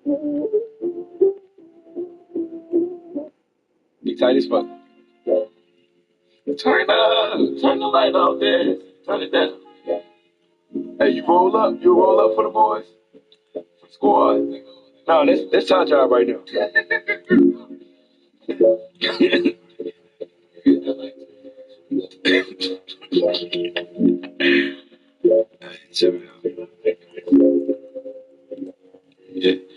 Be tight as fuck. Turn the light off there. Turn it down. Hey, you roll up for the boys. Squad. No, that's our job right now.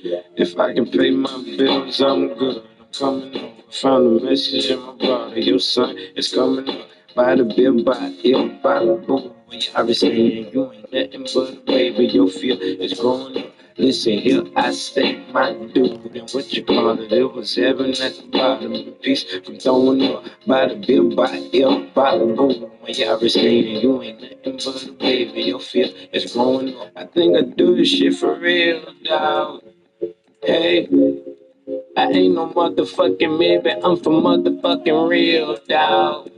Yeah. If I can pay my bills, I'm good. I'm coming over. Found a message in my body. Your son is coming up. By the bill, by ill, by the boom. When you understand you ain't nothing but a baby. Your feel is growing up. Listen here, I stay my dude. And what you call it? It was heaven at the bottom. Peace from throwing up. By the bill, by ill, by the boom. When you understand you ain't nothing but a baby. Your feel is growing up. I think I do this shit for real, dog. Hey, I ain't no motherfucking maybe, I'm for motherfucking real, dawg.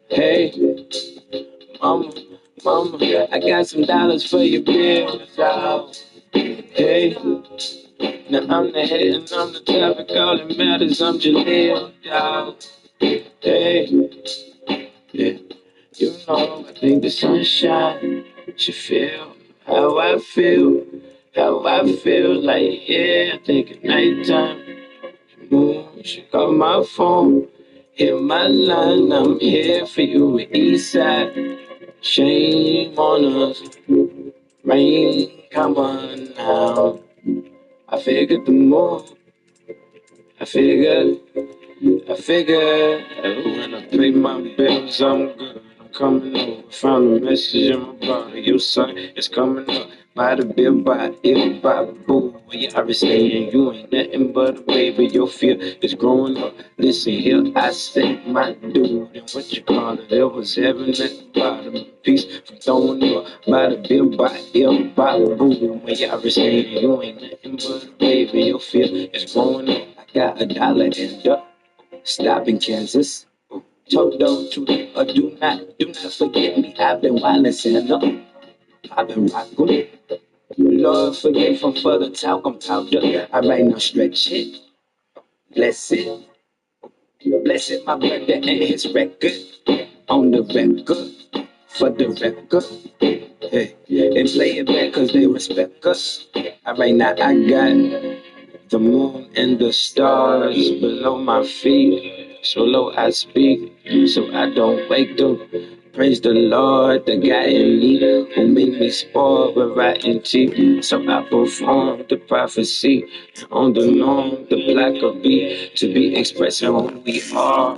Hey, mama, I got some dollars for your bills, dawg. Hey, now I'm the head and I'm the topic, all that matters, I'm Jaleel, dawg. Hey, yeah, you know, I think the sunshine should feel how I feel, like, yeah, I think at nighttime. She call my phone, hit my line, I'm here for you, east side. Shame on us, rain, come on now. I figured the move, I figured, when I pay my bills, I'm good. I'm coming over, found a message in my body. Your son is coming up. By the bill, by ill, by boo. When you understand you ain't nothing but a baby. Your fear is growing up. Listen here, I say my dude. And what you call it? There was heaven at the bottom. Peace from throwing up. By the bill, by ill, by boo. When you understand you ain't nothing but a baby. Your fear is growing up. I got $1 and up. Stop in Kansas. Toto to do not forget me. I've been wildin' Santa. I've been rockin'. Lord, forgive from for the talcum powder. I right now stretch it. Bless it. Bless it, my brother and his record. On the record. For the record. Hey. And play it back cause they respect us. Right now I got the moon and the stars below my feet. So low I speak, so I don't wake them. Praise the Lord, the guy in me who made me spoil with rotten teeth. So I perform the prophecy on the norm, the black of beat, to be expressing who we are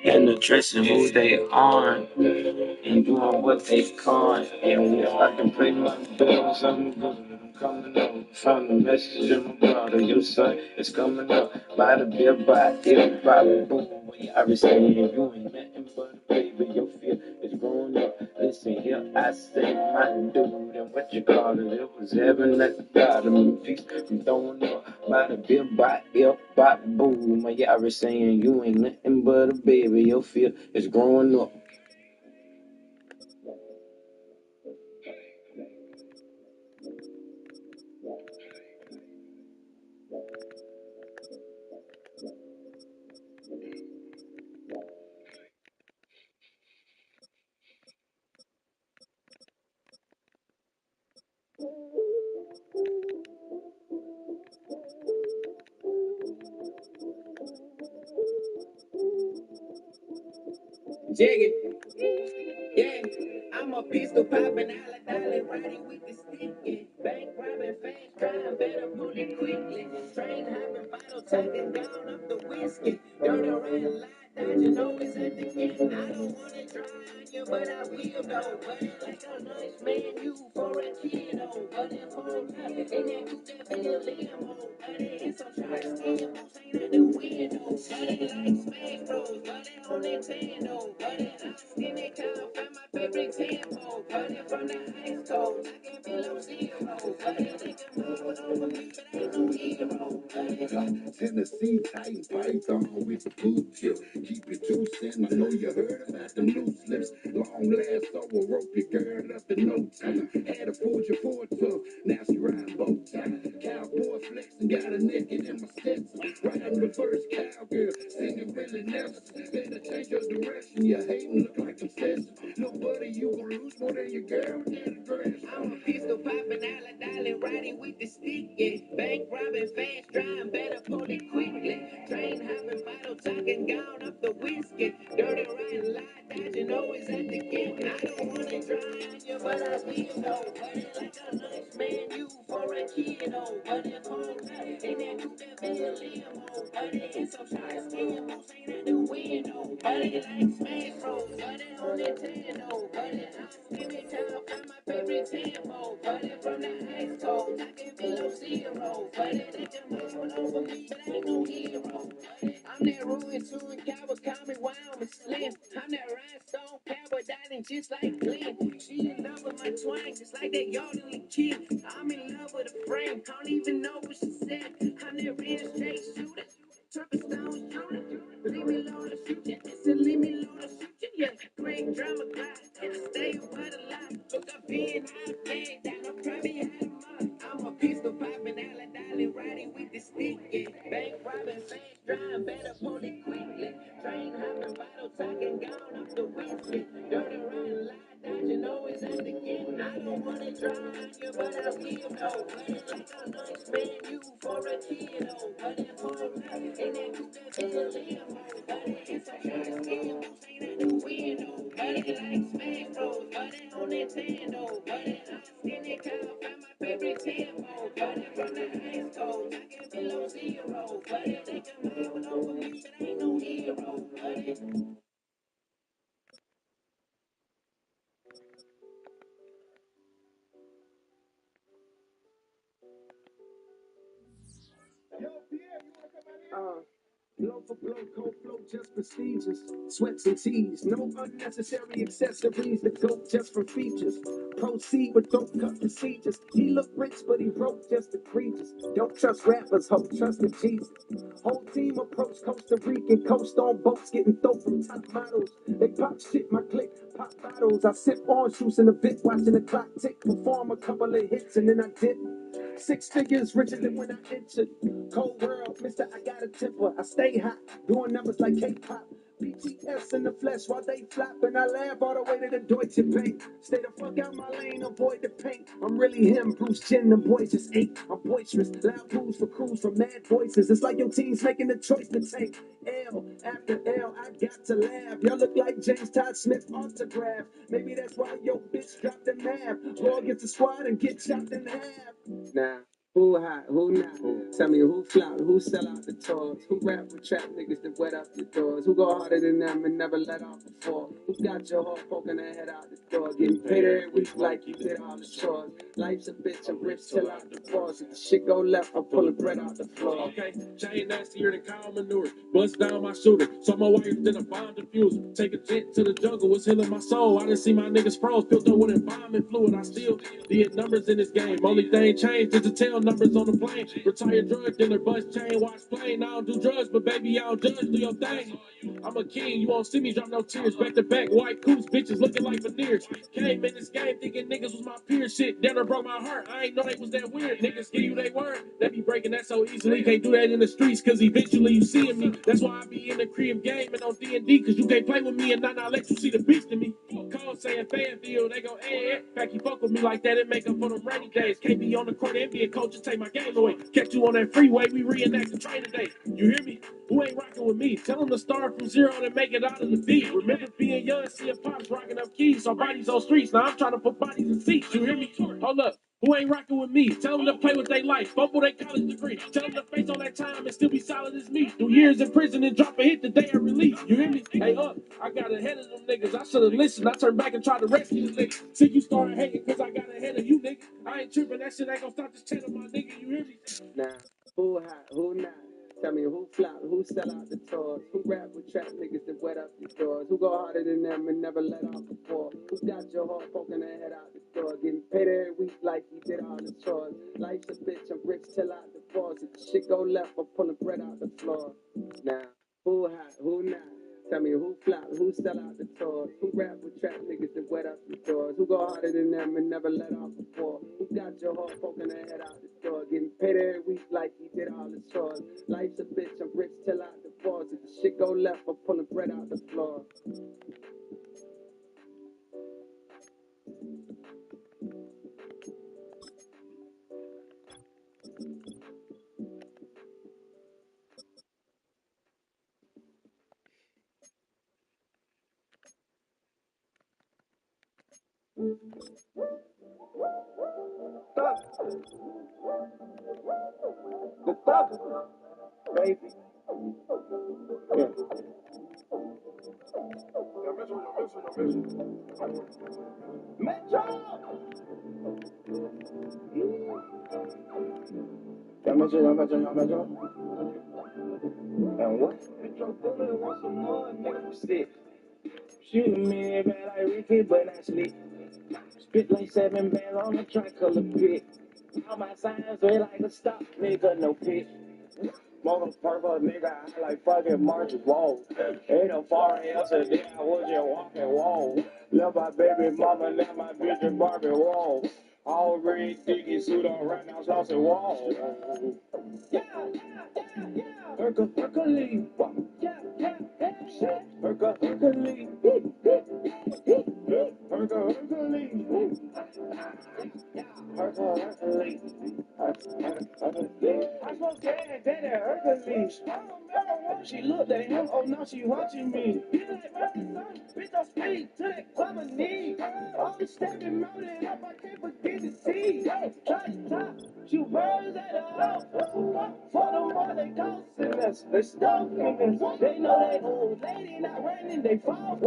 and addressing who they aren't and doing what they can't. And if I can pay my bills, I'm good. I'm coming up. Found a message in my brother. Your son is coming up. By the bill, by ill, by the boom. When I understand you ain't nothing but a baby. Your fear is growing up. Listen here, I say my dude. And what you call it? It was heaven at the bottom. Peace from throwing up. By the bill, by ill, by the boom. When I understand you ain't nothing but a baby. Your fear is growing up. Jiggy, yeah, I'm a pistol popping, dollar riding with the stick, yeah. Bank robbing, fast crime, better move it quickly. Train hopping, bottle talking, down up the whiskey. Dirty around, lie, dodging, always at the end. I don't wanna try on you, but I will though. But it like a nice man, you for a kiddo. But it pulled up, and that coop that feel limo. But it's some trash, skin, ain't at the window. But it like smash bros, but it on Nintendo. But it in the car, find my favorite tempo. But it from the ice cold, I can below zero. But it they can move over me, but ain't no hero. Tennessee Titan Python with the blue tip. Keep it two cent. I know you heard about them loose lips. Long last over rope your girl up in no time. Had a Fuji 4 took, now she riding both times. Cowboy flexing, got popping, dollar, riding with the stick, yeah. Bank robbing, fast driving, better pull it quickly. Train hopping, bottle talking, gone up the whiskey. Dirty riding, lie dodging, always at the gate. I don't wanna try on you, but I will though. But it's like a nice man, you for a kid, oh. But if I'm right, ain't that you that feel limo? But it's so short, skin, most ain't at the window. But it like smash rolls, but it on Nintendo. But it give me time, find my favorite tempo. But it from the ice cold, I can below zero. But it ain't the moon over me, but I ain't no hero. I'm that ruin suing cowboy, call me Wyoming Slim. I'm that rhinestone cowboy, dining just like Glenn. She in love with my twang, just like that elderly kid. I'm in love with a frame, I don't even know what she said. I'm that real straight shooter, triple stone shooter. Leave me alone to shoot ya, leave me alone to shoot ya. Yeah, great drama guy, and I stay by the line. Look up in, out there, that no probably had a mind. I'm a pistol popping, dollar, riding with the stick, yeah. Bank robbing, fast driving, better pull it quickly. Train hopping, bottle talking, gone up the whiskey. Dirty riding, lie dodging, always at the gate. I don't wanna try on you, but I will though. But it's like a nice man, you for a kid, oh. But if I'm right, ain't that you that feel limo? But it's a short skin, most ain't at the window. But it like smash rolls, but it on Nintendo. But it in the car, find my favorite tempo. But it from the ice cold, I can below zero. But it think I'm out over me, but ain't no hero. But it blow for blow, cold flow, just prestigious. Sweats and tees, no unnecessary accessories. The goat just for features. Proceed with throat cut procedures. He look rich, but he broke just egregious. Don't trust rappers, hope trust in Jesus. Whole team approach Costa Rican, coast on boats, getting throat from top models. They pop shit, my click, pop bottles. I sip orange juice in a bit, watching the clock tick. Perform a couple of hits and then I dip. 6 figures richer than when I entered. Cold world, mister, I got a temper. I stay hot, doing numbers like K-pop. BTS in the flesh while they flap, and I laugh all the way to the Deutsche Bank. Stay the fuck out my lane, avoid the paint. I'm really him, Bruce Jenner, the boys just ain't. I'm boisterous, loud booze for crews from mad voices. It's like your team's making the choice to take L after L. I got to laugh. Y'all look like James Todd Smith autograph. Maybe that's why your bitch dropped the math. Roll against the squad and get chopped in half. Nah. Who hot, who not? Tell me who flop, who sell out the tours, who rap with trap niggas that wet up the doors, who go harder than them and never let off before, who got your heart poking their head out the door, getting paid every week like you did all the chores. Life's a bitch, I'm rich till out the force. If the shit go left, I'm pulling bread out the floor. Okay, chain nastier than cow manure, bust down my shooter, so my wires than a bomb diffuser. Take a jet to the jungle, it's healing my soul. I done see my niggas froze, filled up with embalming fluid. I still did numbers in this game. Only thing changed is the tail numbers on the plane. Retired drug dealer, bust chain, watch plane. I don't do drugs, but baby, I don't judge. Do your thing. I'm a king, you won't see me drop no tears. Back to back, white coops, bitches looking like veneers. Came in this game thinking niggas was my peers. Shit, down there broke my heart. I ain't know they was that weird. Niggas give you they word. They be breaking that so easily. Can't do that in the streets, cause eventually you seeing me. That's why I be in the crib gaming on D&D, cause you can't play with me and not let you see the beast in me. Call saying Fanfield, they go, eh. Back you fuck with me like that, it make up for them rainy days. Can't be on the court and be a coach and take my game away. Catch you on that freeway, we reenact the train today. You hear me? Who ain't rocking with me? Tell them to start from zero and make it out of the beat. Remember being young, seeing pops rocking up keys, saw bodies on streets. Now I'm trying to put bodies in seats. You hear me? Hold up. Who ain't rocking with me? Tell them to play with their life, fumble their college degree. Tell them to face all that time and still be solid as me. Do years in prison and drop a hit the day I release. You hear me? Hey, I got ahead of them niggas. I should have listened. I turned back and tried to rescue the niggas. See, you started hating because I got ahead of you, nigga. I ain't tripping. That shit ain't gonna stop this channel, my nigga. You hear me? Nah. Who hot? Who not? Tell me who flop, who sell out the tours, who rap with trap niggas that wet up the doors, who go harder than them and never let off before, who got your heart poking their head out the door, getting paid every week like you did all the chores. Life's a bitch, I'm rich till out the force. If the shit go left, I'm pulling bread out the floor. Now, who hot, who not? Tell me who flop, who sell out the tours, who rap with trap niggas that wet up the doors, who go harder than them and never let off before, who got your heart poking their head out the door, getting paid every week like you did all the chores. Life's a bitch, I'm rich till out the force. If the shit go left, I'm pulling bread out the floor. The thugger, baby. Yeah. Metro! Metro. And what? Metro Bullet wants some more nigga sick. Shooting me bad like Ricky, but not slick. Spit like 7 bands on a tricolor pit. All my signs way like a stop, nigga, no pitch. Motherfucker, nigga, I like fucking March's Wall. Ain't no foreign else a day, I was just walking wall. Love my baby mama, left my bitch in Barbie wall. All red, diggy suit on right now, saucy wall. Yeah. Hercules. Yeah. Hercules. Hercules. I smoke gas, daddy, Hercules. She looked at him, oh no, she watching me. He like, bitch, don't speak to that common need. All the stepping mounted up, I can't forget the tea. Top, shoot birds at the house. For the more they costing us, they stalking us. They know that old lady not running, they fall.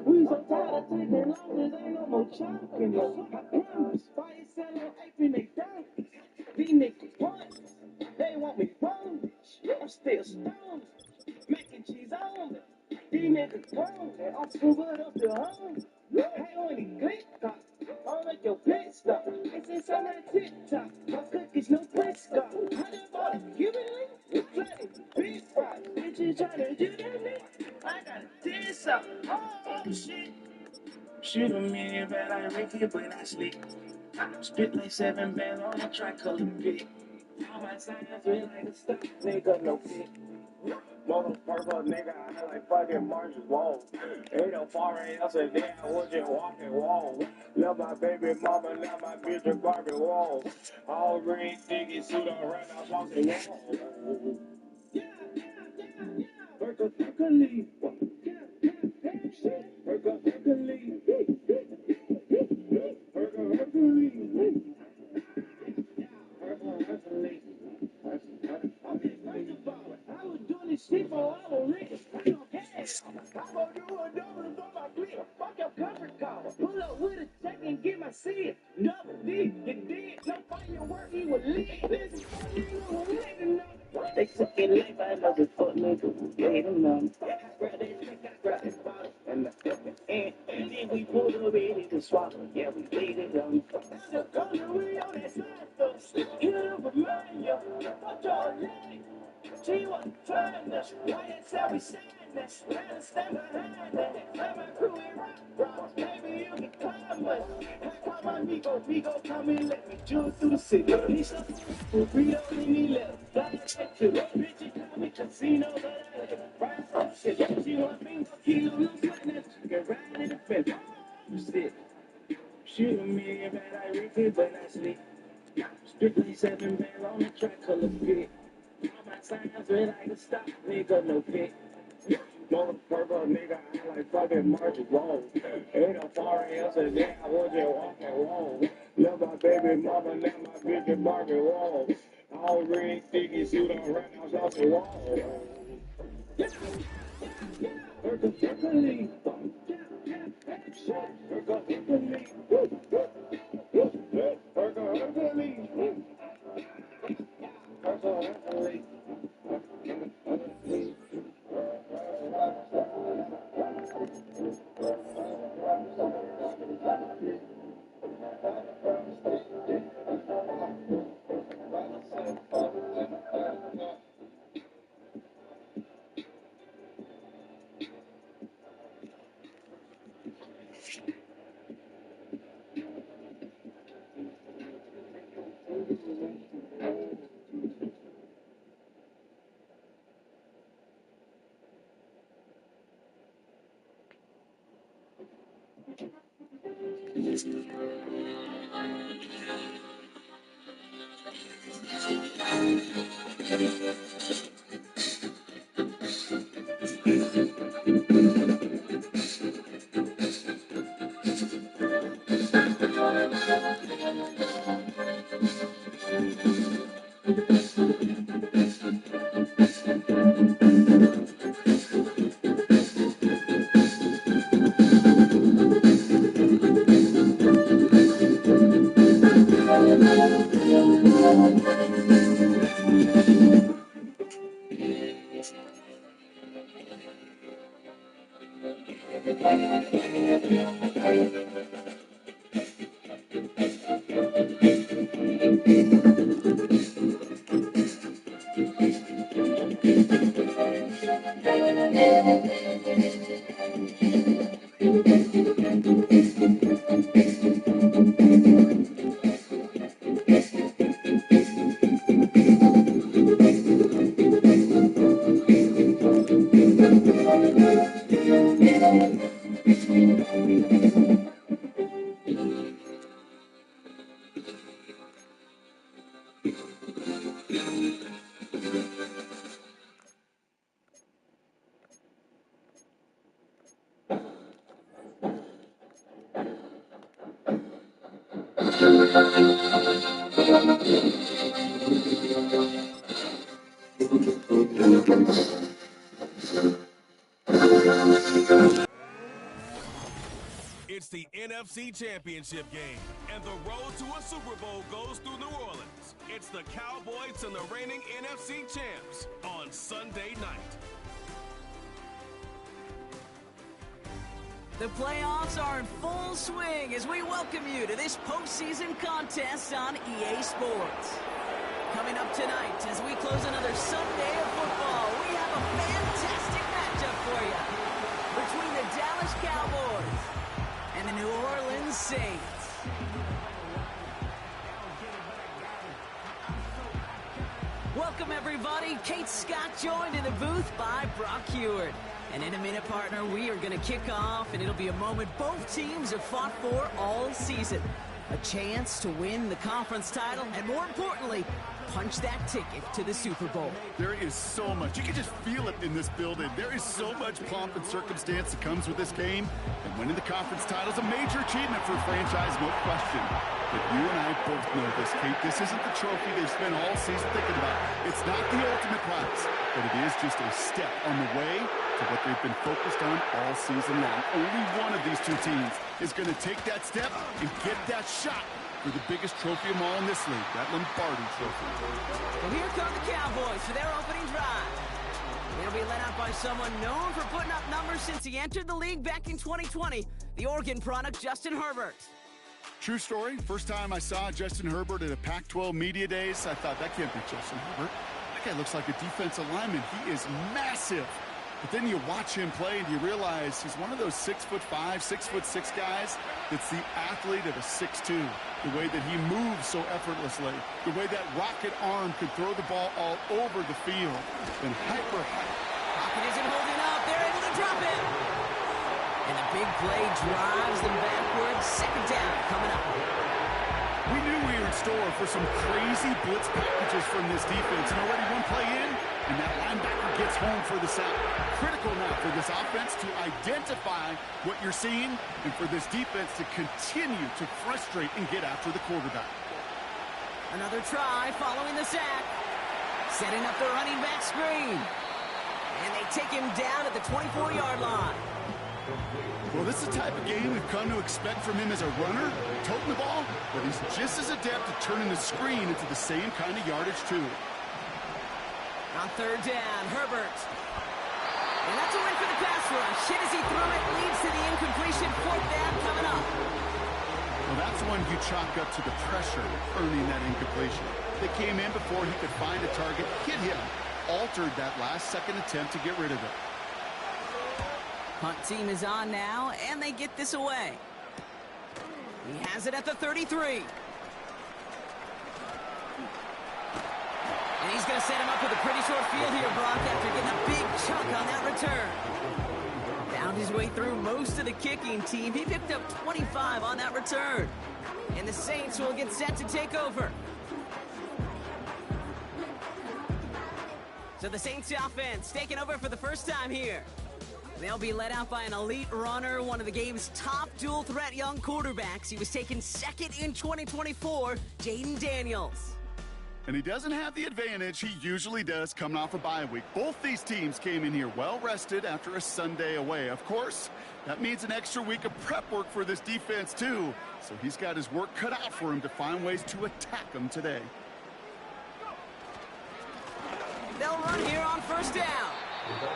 We so tired of taking losses, ain't no more chopping us. I promise, fire selling, aping they down. These niggas want, they want me wrong. I'm still stoned, making cheese on me. These niggas wrong, I'm screwed up the home. Hey, on the click top, I'll make your bitch stop. It's inside my TikTok, my cookies no Prescott. I just bought a Cuban link, flooded, big fries. Bitches tryna do that me, I got a diss up. Oh shit. Shooting me bad like Ricky, but I sleep. Spit like 7 bands on a tricolor pit. All my signs feel like a stop, nigga, no fit. Motherfucker, nigga, I like fucking March's Wall. Ain't no foreign else a day, I was just walking wall. Love my baby mama, now my bitch a Barbie wall. All red, diggy suit on right now, saucy wall. Yeah. Hercules. Hercules. I was doing this shit for all the niggas. I don't care. I'm gonna do a double for my clip. Fuck your comfort call. Pull up with a check and get my seat. Double D, you did. No firework, he was lit. Listen, fuck nigga who let him know. They took it life, I know the fuck nigga who gave him none. I grabbed that drink, I grabbed this bottle, and then we pulled up ready to swallow. Yeah, we laid it on. The color we on that side, though. Hit up a man, yo. Fuck your leg. She wasn't trying us. Why you tell me saying this? Better stand behind that. Let my crew in rock. Maybe you can climb us. I call my Migo, come and let me jump through the city. He's so Burrito in me left. Fly to bitch, call me casino, but I live right from shit. She want me to kill no sweatness. You can ride in the fence. Shit. Shooting me bad like Ricky, but not sleep. Strictly 7 bands on the tricolor pit. All my signs red like a stop, nigga, no pit. Motherfucker, nigga, I like fucking March's Wall. Ain't no foreign else a day, I was just walking wall. Love my baby mama, now my bitch in Barbie wall. All red, sticky suit on right now, saucy wall. Hercules. It's the NFC Championship game, and the road to a Super Bowl goes through New Orleans. It's the Cowboys and the reigning NFC champs on Sunday night. The playoffs are in full swing as we welcome you to this postseason contest on EA Sports. Coming up tonight as we close another Sunday of football, we have a fantastic matchup for you between the Dallas Cowboys and the New Orleans Saints. Welcome, everybody. Kate Scott joined in the booth by Brock Heward. And in a minute, partner, we are going to kick off, and it'll be a moment both teams have fought for all season. A chance to win the conference title, and more importantly, punch that ticket to the Super Bowl. There is so much. You can just feel it in this building. There is so much pomp and circumstance that comes with this game. And winning the conference title is a major achievement for a franchise, no question. But you and I both know this, Kate. This isn't the trophy they've spent all season thinking about. It's not the ultimate prize, but it is just a step on the way to what they've been focused on all season long. Only one of these two teams is going to take that step and get that shot for the biggest trophy of all in this league, that Lombardi trophy. Well, here come the Cowboys for their opening drive. They'll be led out by someone known for putting up numbers since he entered the league back in 2020, the Oregon product, Justin Herbert. True story. First time I saw Justin Herbert at a Pac-12 Media Days, I thought, that can't be Justin Herbert. That guy looks like a defensive lineman. He is massive. But then you watch him play and you realize he's one of those 6'5", 6'6" guys that's the athlete of a 6'2". The way that he moves so effortlessly. The way that rocket arm could throw the ball all over the field. And hyper. Rocket isn't holding up. They're able to drop him. And a big play drives them backwards. Second down coming up. We knew we were in store for some crazy blitz packages from this defense. And already one play in, and that linebacker gets home for the sack. Critical now for this offense to identify what you're seeing and for this defense to continue to frustrate and get after the quarterback. Another try following the sack. Setting up the running back screen. And they take him down at the 24-yard line. Well, this is the type of game we've come to expect from him as a runner, toting the ball, but he's just as adept at turning the screen into the same kind of yardage, too. On third down, Herbert. And that's a win for the pass rush. Hit as he threw it, leads to the incompletion. Fourth down coming up. Well, that's one you chalk up to the pressure earning that incompletion. They came in before he could find a target, hit him, altered that last-second attempt to get rid of it. Punt team is on now, and they get this away. He has it at the 33. And he's going to set him up with a pretty short field here, Brock, after getting a big chunk on that return. Found his way through most of the kicking team. He picked up 25 on that return. And the Saints will get set to take over. So the Saints offense taking over for the first time here. They'll be led out by an elite runner, one of the game's top dual-threat young quarterbacks. He was taken second in 2024, Jaden Daniels. And he doesn't have the advantage he usually does coming off a bye week. Both these teams came in here well-rested after a Sunday away. Of course, that means an extra week of prep work for this defense, too. So he's got his work cut out for him to find ways to attack them today. they'll run here on first down.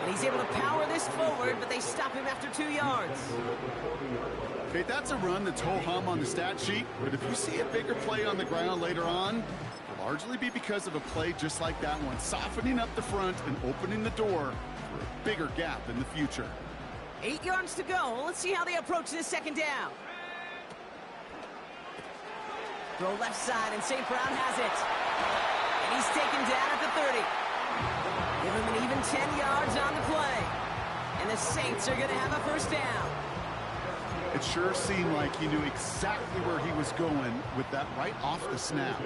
And he's able to power this forward, but they stop him after 2 yards. Okay, that's a run that's ho-hum on the stat sheet, but if you see a bigger play on the ground later on, it'll largely be because of a play just like that one, softening up the front and opening the door for a bigger gap in the future. 8 yards to go. Let's see how they approach this second down. Throw left side, and St. Brown has it. And he's taken down at the 30. Give him an even 10 yards on the play. And the Saints are going to have a first down. It sure seemed like he knew exactly where he was going with that right off the snap.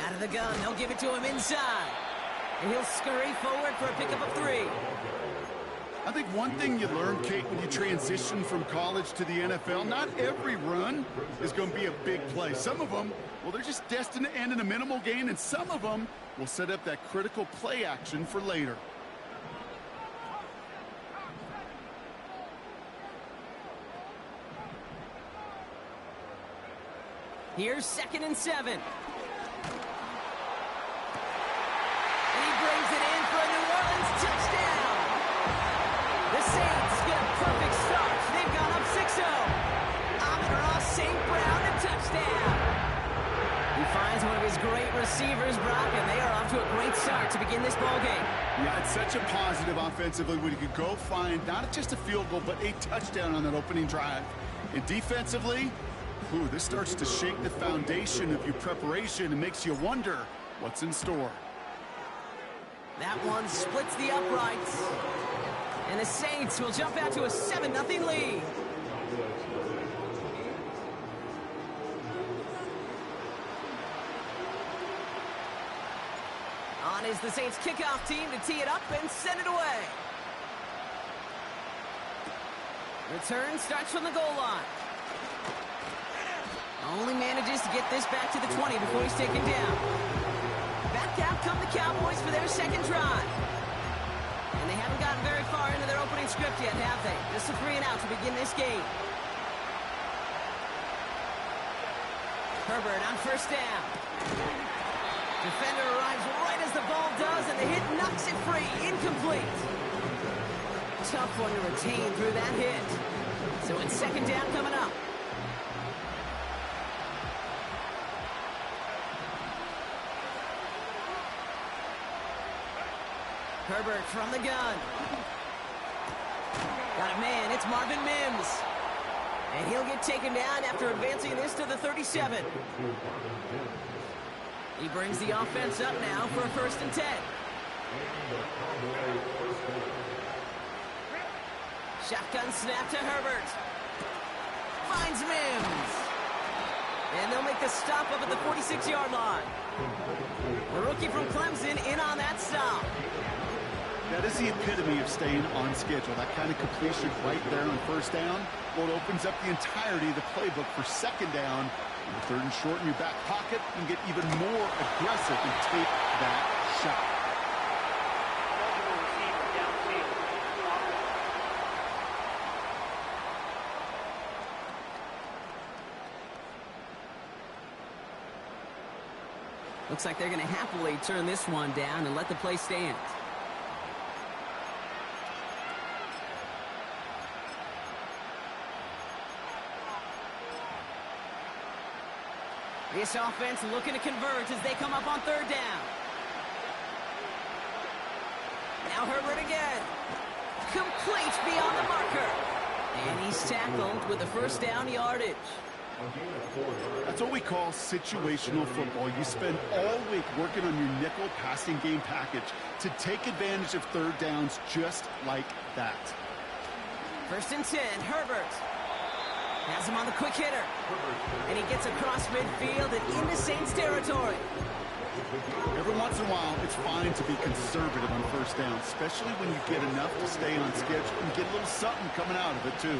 Out of the gun, they'll give it to him inside. And he'll scurry forward for a pickup of 3. I think one thing you learn, Kate, when you transition from college to the NFL, not every run is going to be a big play. Some of them, well, they're just destined to end in a minimal gain, and some of them will set up that critical play action for later. Here's 2nd and 7. And he brings it in for a New Orleans touchdown. The Saints get a perfect start. They've gone up 6-0. Amon-Ra St. Brown, a touchdown. He finds one of his great receivers, Brock, and they are off to a great start to begin this ball game. Yeah, it's such a positive offensively when you can go find not just a field goal, but a touchdown on that opening drive. And defensively, this starts to shake the foundation of your preparation and makes you wonder what's in store. That one splits the uprights. And the Saints will jump out to a 7-0 lead. On is the Saints kickoff team to tee it up and send it away. Return starts from the goal line. Only manages to get this back to the 20 before he's taken down. Back out come the Cowboys for their second drive. And they haven't gotten very far into their opening script yet, have they? Just a 3 and out to begin this game. Herbert on first down. Defender arrives right as the ball does, and the hit knocks it free. Incomplete. Tough one to retain through that hit. So it's second down coming up. Herbert from the gun. Got a man, it's Marvin Mims. And he'll get taken down after advancing this to the 37. He brings the offense up now for a 1st and 10. Shotgun snap to Herbert. Finds Mims. And they'll make the stop up at the 46-yard line. The rookie from Clemson in on that stop. That is the epitome of staying on schedule. That kind of completion right there on first down. Well, it opens up the entirety of the playbook for second down. And the 3rd and short in your back pocket, you can get even more aggressive and take that shot. Looks like they're going to happily turn this one down and let the play stand. This offense looking to convert as they come up on 3rd down. Now Herbert again. Complete beyond the marker. And he's tackled with the 1st down yardage. That's what we call situational football. You spend all week working on your nickel passing game package to take advantage of 3rd downs just like that. 1st and 10, Herbert. Has him on the quick hitter. And he gets across midfield and into Saints territory. Every once in a while, it's fine to be conservative on 1st down, especially when you get enough to stay on schedule and get a little something coming out of it, too.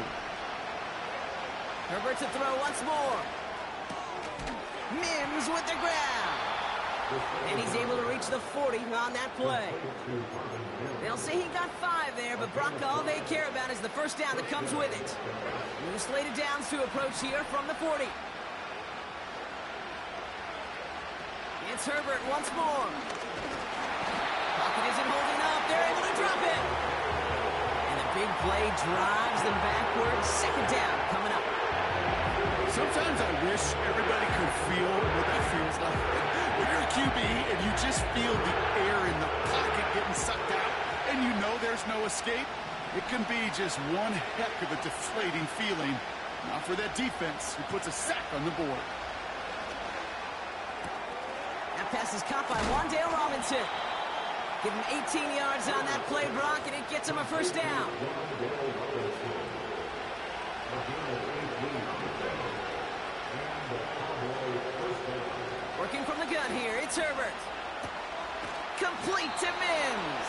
Herbert to throw once more. Mims with the grab. And he's able to reach the 40 on that play. They'll say he got 5 there, but Brock, all they care about is the 1st down that comes with it. New slated downs to approach here from the 40. It's Herbert once more. Pocket isn't holding up. They're able to drop it. And the big play drives them backwards. Second down coming up. Sometimes I wish everybody could feel what that feels like. When you're a QB and you just feel the air in the pocket getting sucked out and you know there's no escape, it can be just one heck of a deflating feeling. Not for that defense who puts a sack on the board. That pass is caught by Wan'Dale Robinson. Give him 18 yards on that play, Brock, and it gets him a first down. Working from the gun here, it's Herbert. Complete to Mims.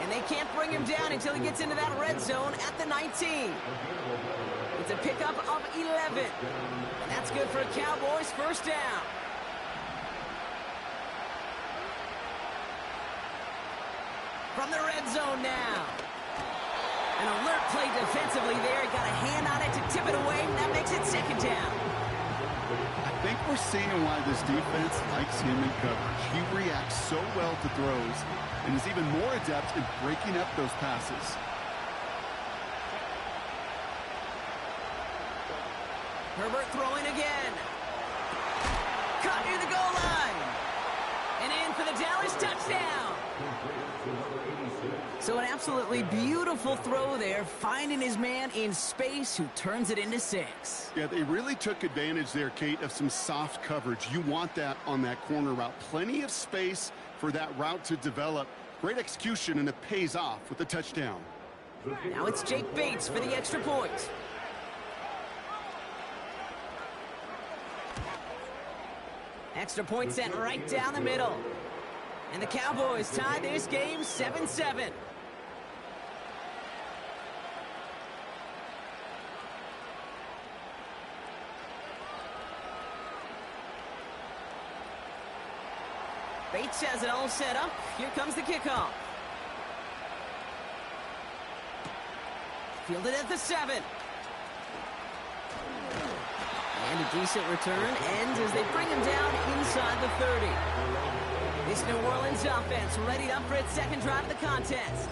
And they can't bring him down until he gets into that red zone at the 19. It's a pickup of 11. And that's good for a Cowboys first down. From the red zone now. An alert play defensively there. Got a hand on it to tip it away, and that makes it second down. I think we're seeing why this defense likes him in coverage. He reacts so well to throws and is even more adept in breaking up those passes. Herbert throwing again. Caught near the goal line. And in for the Dallas touchdown. So an absolutely beautiful throw there, finding his man in space who turns it into 6. Yeah, they really took advantage there, Kate, of some soft coverage. You want that on that corner route. Plenty of space for that route to develop. Great execution, and it pays off with a touchdown. Now it's Jake Bates for the extra point. Extra point sent right down the middle. And the Cowboys tie this game 7-7. Bates has it all set up. Here comes the kickoff. Fielded at the 7. And a decent return ends as they bring him down inside the 30. This New Orleans offense readied up for its second drive of the contest.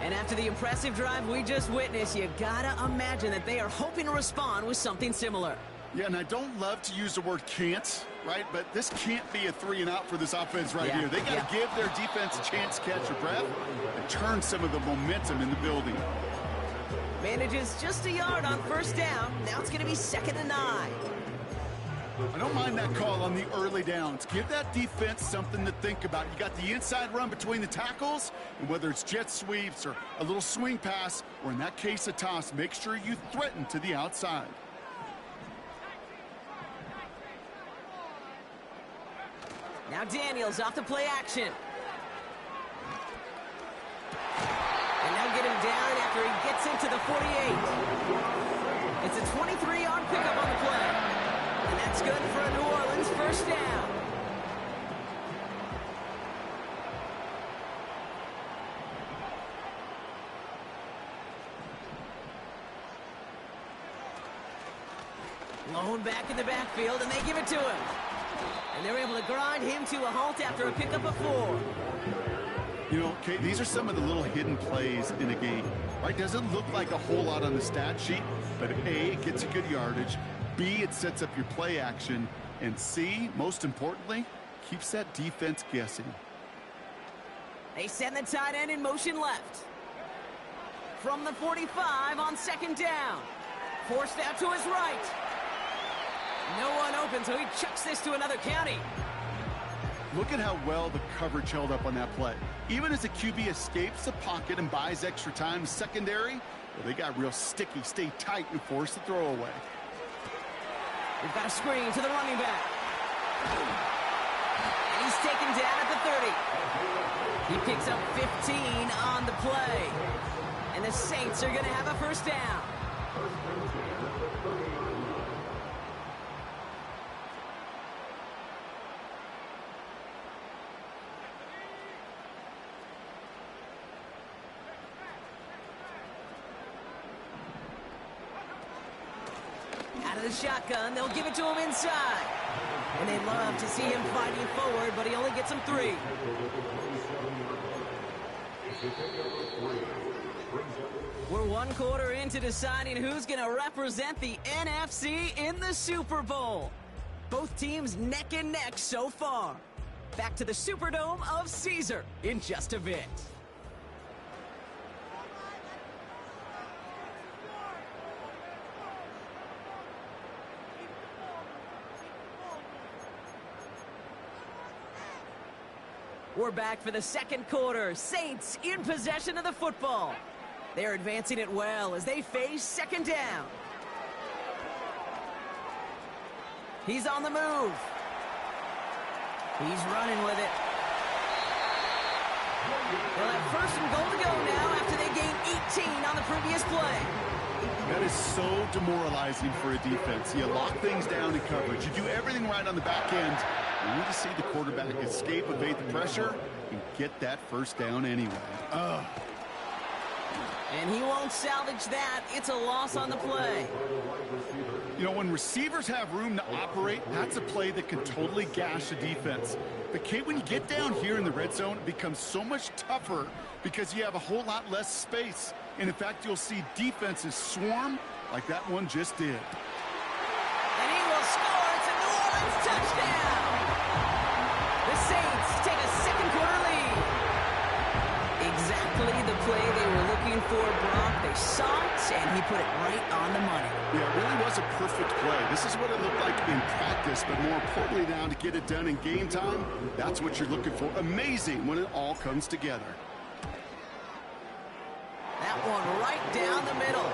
And after the impressive drive we just witnessed, you gotta imagine that they are hoping to respond with something similar. Yeah, and I don't love to use the word can't, right? But this can't be a 3-and-out for this offense right here. They got to give their defense a chance to catch a breath and turn some of the momentum in the building. Manages just a yard on first down. Now it's going to be 2nd and 9. I don't mind that call on the early downs. Give that defense something to think about. You got the inside run between the tackles, and whether it's jet sweeps or a little swing pass, or in that case a toss, make sure you threaten to the outside. Now Daniels off the play action. And they'll get him down after he gets into the 48. It's a 23-yard pickup on the play. And that's good for a New Orleans first down. Lone back in the backfield, and they give it to him. And they're able to grind him to a halt after a pickup of 4. You know, Kate, these are some of the little hidden plays in a game, right? Doesn't look like a whole lot on the stat sheet, but A, it gets a good yardage, B, it sets up your play action, and C, most importantly, keeps that defense guessing. They send the tight end in motion left. From the 45 on 2nd down. Forced out to his right. No one open, so he chucks this to another county. Look at how well the coverage held up on that play. Even as the QB escapes the pocket and buys extra time secondary, well, they got real sticky, stay tight, and force the throw away. We've got a screen to the running back. And he's taken down at the 30. He picks up 15 on the play. And the Saints are going to have a first down. Out of the shotgun, they'll give it to him inside. And they'd love to see him fighting forward, but he only gets him 3. We're 1 quarter into deciding who's going to represent the NFC in the Super Bowl. Both teams neck and neck so far. Back to the Superdome of Caesar in just a bit. We're back for the second quarter. Saints in possession of the football. They're advancing it well as they face second down. He's on the move. He's running with it. Well, that first and goal to go now after they gained 18 on the previous play. That is so demoralizing for a defense. You lock things down in coverage. You do everything right on the back end. You need to see the quarterback escape, evade the pressure, and get that first down anyway. And he won't salvage that. It's a loss on the play. You know, when receivers have room to operate, that's a play that can totally gash a defense. But, Kate, when you get down here in the red zone, it becomes so much tougher because you have a whole lot less space. And, in fact, you'll see defenses swarm like that one just did. And he will score. It's a New Orleans touchdown. The Saints take a second quarter lead. Exactly the play they were looking for, Brock. They saw it, and he put it right on the money. Yeah, it really was a perfect play. This is what it looked like in practice, but more importantly now to get it done in game time, that's what you're looking for. Amazing when it all comes together. That one right down the middle.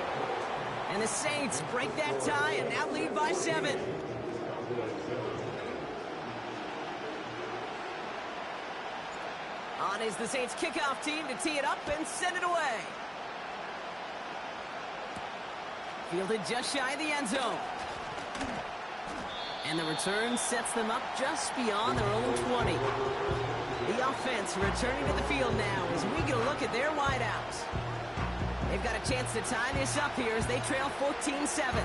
And the Saints break that tie and now lead by 7. On is the Saints kickoff team to tee it up and send it away. Fielded just shy of the end zone. And the return sets them up just beyond their own 20. The offense returning to the field now as we get a look at their wideouts. They've got a chance to tie this up here as they trail 14-7.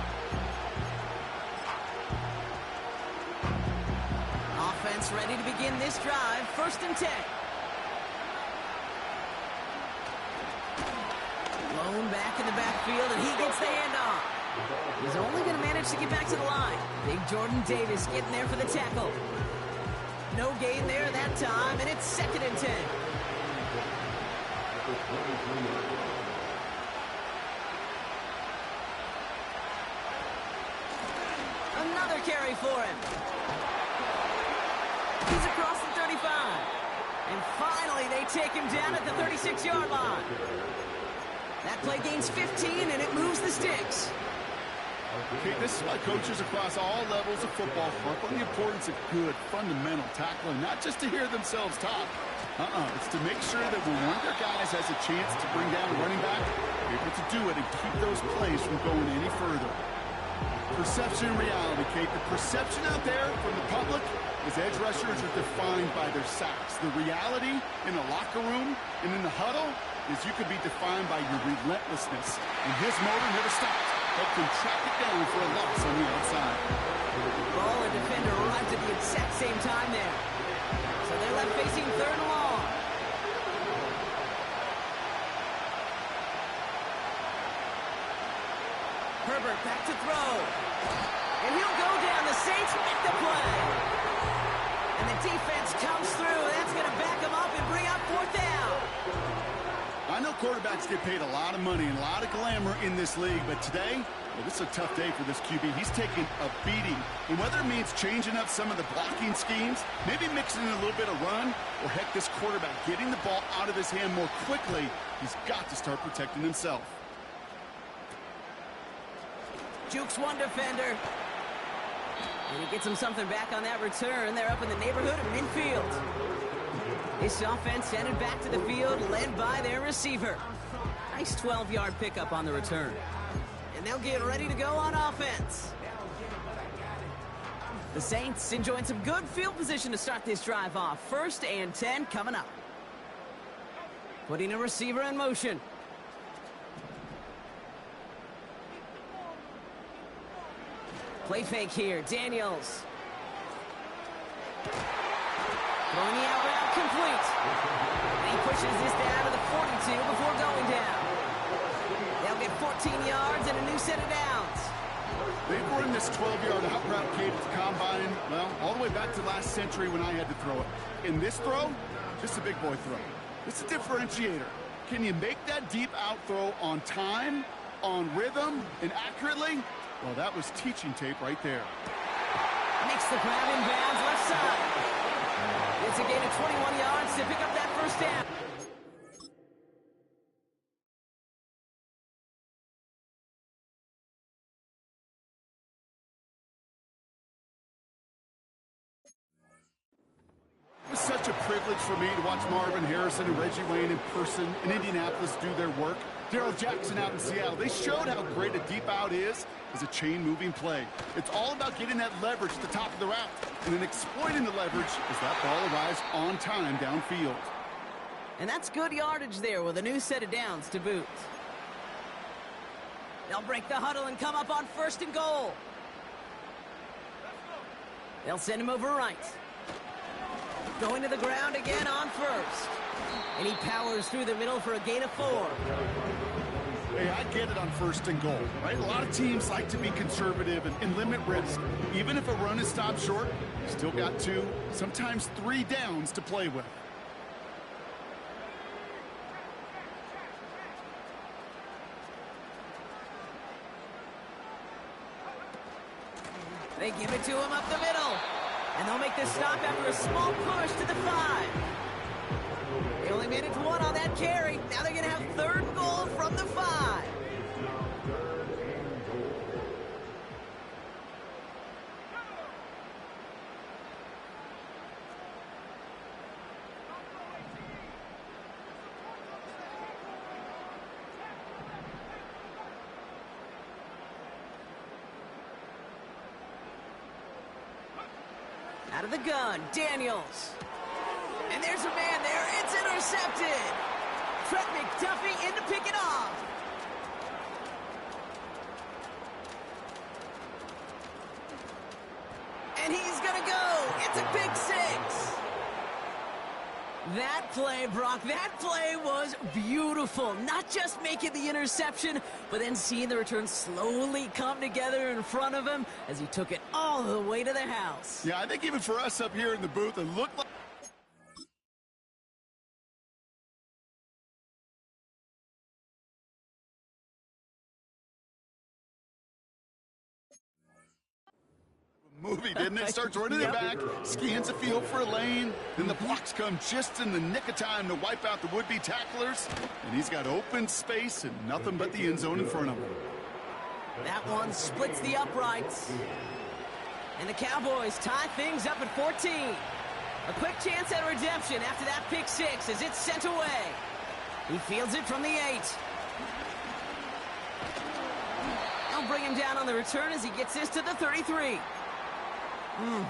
Offense ready to begin this drive. 1st and 10. Blown back in the backfield, and he gets the handoff. He's only going to manage to get back to the line. Big Jordan Davis getting there for the tackle. No gain there that time, and it's 2nd and 10. Another carry for him. He's across the 35. And finally, they take him down at the 36-yard line. That play gains 15, and it moves the sticks. Okay, this is why coaches across all levels of football harp on the importance of good, fundamental tackling, not just to hear themselves talk. It's to make sure that when one of their guys has a chance to bring down a running back, they're able to do it and keep those plays from going any further. Perception and reality, Kate. The perception out there from the public is edge rushers are defined by their sacks. The reality in the locker room and in the huddle is you could be defined by your relentlessness. And his motor never stopped. Helped him track it down for a loss on the outside. Ball and defender arrived at the exact same time there. So they're left facing 3rd and long. Herbert back to throw. And he'll go down. The Saints make the play. And the defense comes through. That's going to back them up and bring up 4th down. I know quarterbacks get paid a lot of money and a lot of glamour in this league, but today, well, this is a tough day for this QB. He's taking a beating. And whether it means changing up some of the blocking schemes, maybe mixing in a little bit of run, or heck, this quarterback getting the ball out of his hand more quickly, he's got to start protecting himself. Jukes one defender. And he gets him something back on that return. They're up in the neighborhood of midfield. This offense headed back to the field, led by their receiver. Nice 12-yard pickup on the return. And they'll get ready to go on offense. The Saints enjoying some good field position to start this drive off. 1st and 10 coming up. Putting a receiver in motion. Play fake here. Daniels. complete. And he pushes this down to the 42 before going down. They'll get 14 yards and a new set of downs. They've run this 12-yard out route Kate at the combine, well, all the way back to last century when I had to throw it. In this throw, just a big boy throw. It's a differentiator. Can you make that deep out throw on time, on rhythm, and accurately? Well, that was teaching tape right there. Makes the grab in bounds left side. It's a gain of 21 yards to pick up that first down. It was such a privilege for me to watch Marvin Harrison and Reggie Wayne in person in Indianapolis do their work. Darryl Jackson out in Seattle. They showed how great a deep out is as a chain-moving play. It's all about getting that leverage at the top of the route and then exploiting the leverage as that ball arrives on time downfield. And that's good yardage there with a new set of downs to boot. They'll break the huddle and come up on 1st and goal. They'll send him over right. Going to the ground again on 1st. And he powers through the middle for a gain of 4. Hey, I get it on 1st and goal, right? A lot of teams like to be conservative and limit risk. Even if a run is stopped short, you still got 2, sometimes 3 downs to play with. They give it to him up the middle. And they'll make this stop after a small push to the 5. They only made it to 1 on that carry. Now they're going to have 3rd and goal from the 5. Out of the gun, Daniels. And there's a man there. It's intercepted. Trent McDuffie in to pick it off. And he's going to go. It's a pick 6. That play, Brock, that play was beautiful. Not just making the interception, but then seeing the return slowly come together in front of him as he took it all the way to the house. Yeah, I think even for us up here in the booth, it looked like movie, didn't it? Starts running it back, scans the field for a lane, then the blocks come just in the nick of time to wipe out the would-be tacklers, and he's got open space and nothing but the end zone in front of him. That one splits the uprights. And the Cowboys tie things up at 14. A quick chance at redemption after that pick 6 as it's sent away. He fields it from the 8. They'll bring him down on the return as he gets this to the 33.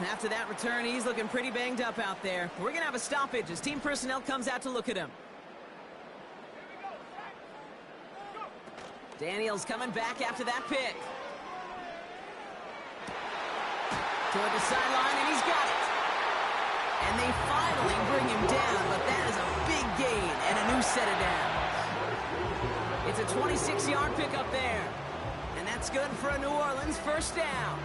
After that return, he's looking pretty banged up out there. We're going to have a stoppage as team personnel comes out to look at him. Daniels coming back after that pick. Toward the sideline, and he's got it. And they finally bring him down, but that is a big gain and a new set of downs. It's a 26-yard pickup there. And that's good for a New Orleans first down.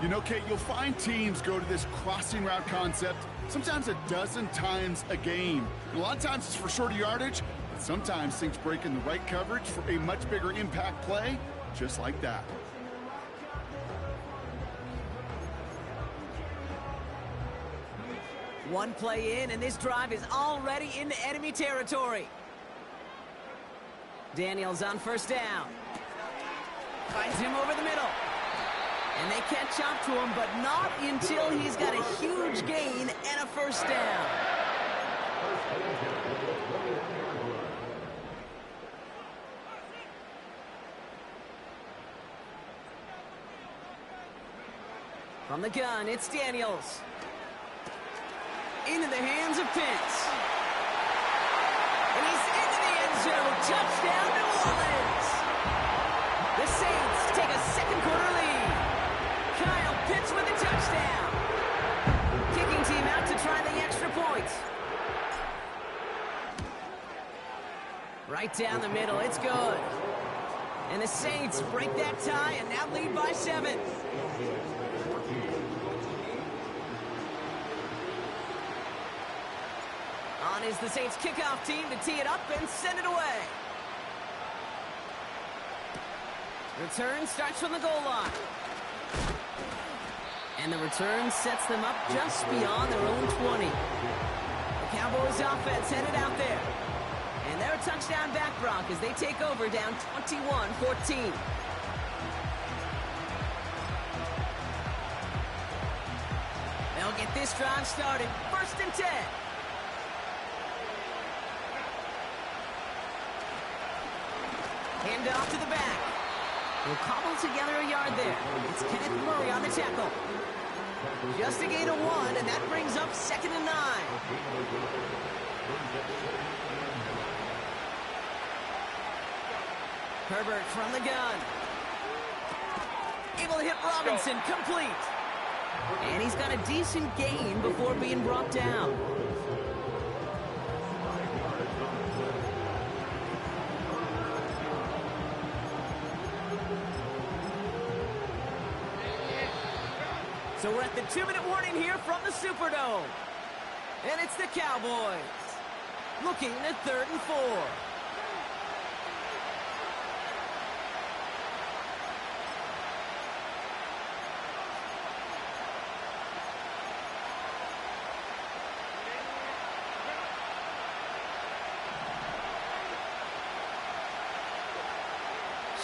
You know, Kate, you'll find teams go to this crossing route concept sometimes a dozen times a game. And a lot of times it's for shorter yardage, but sometimes things break in the right coverage for a much bigger impact play, just like that. One play in, and this drive is already into enemy territory. Daniels on first down. Finds him over the middle. And they catch up to him, but not until he's got a huge gain and a first down. From the gun, it's Daniels. Into the hands of Pitts. And he's into the end zone. Touchdown, New Orleans. The Saints take a second quarter lead. Kyle Pitts with a touchdown. Kicking opposing team out to try the extra points. Right down the middle, it's good. And the Saints break that tie and now lead by 7. On is the Saints kickoff team to tee it up and send it away. Return starts from the goal line. And the return sets them up just beyond their own 20. The Cowboys offense headed out there. And they're a touchdown back, Brock, as they take over down 21-14. They'll get this drive started. 1st and 10. Hand off to the back. We'll cobble together a yard there. It's Kenneth Murray on the tackle. Just a gain of 1, and that brings up 2nd and 9. Herbert from the gun. Able to hit Robinson, complete. And he's got a decent gain before being brought down. So we're at the 2-minute warning here from the Superdome. And it's the Cowboys looking at 3rd and 4.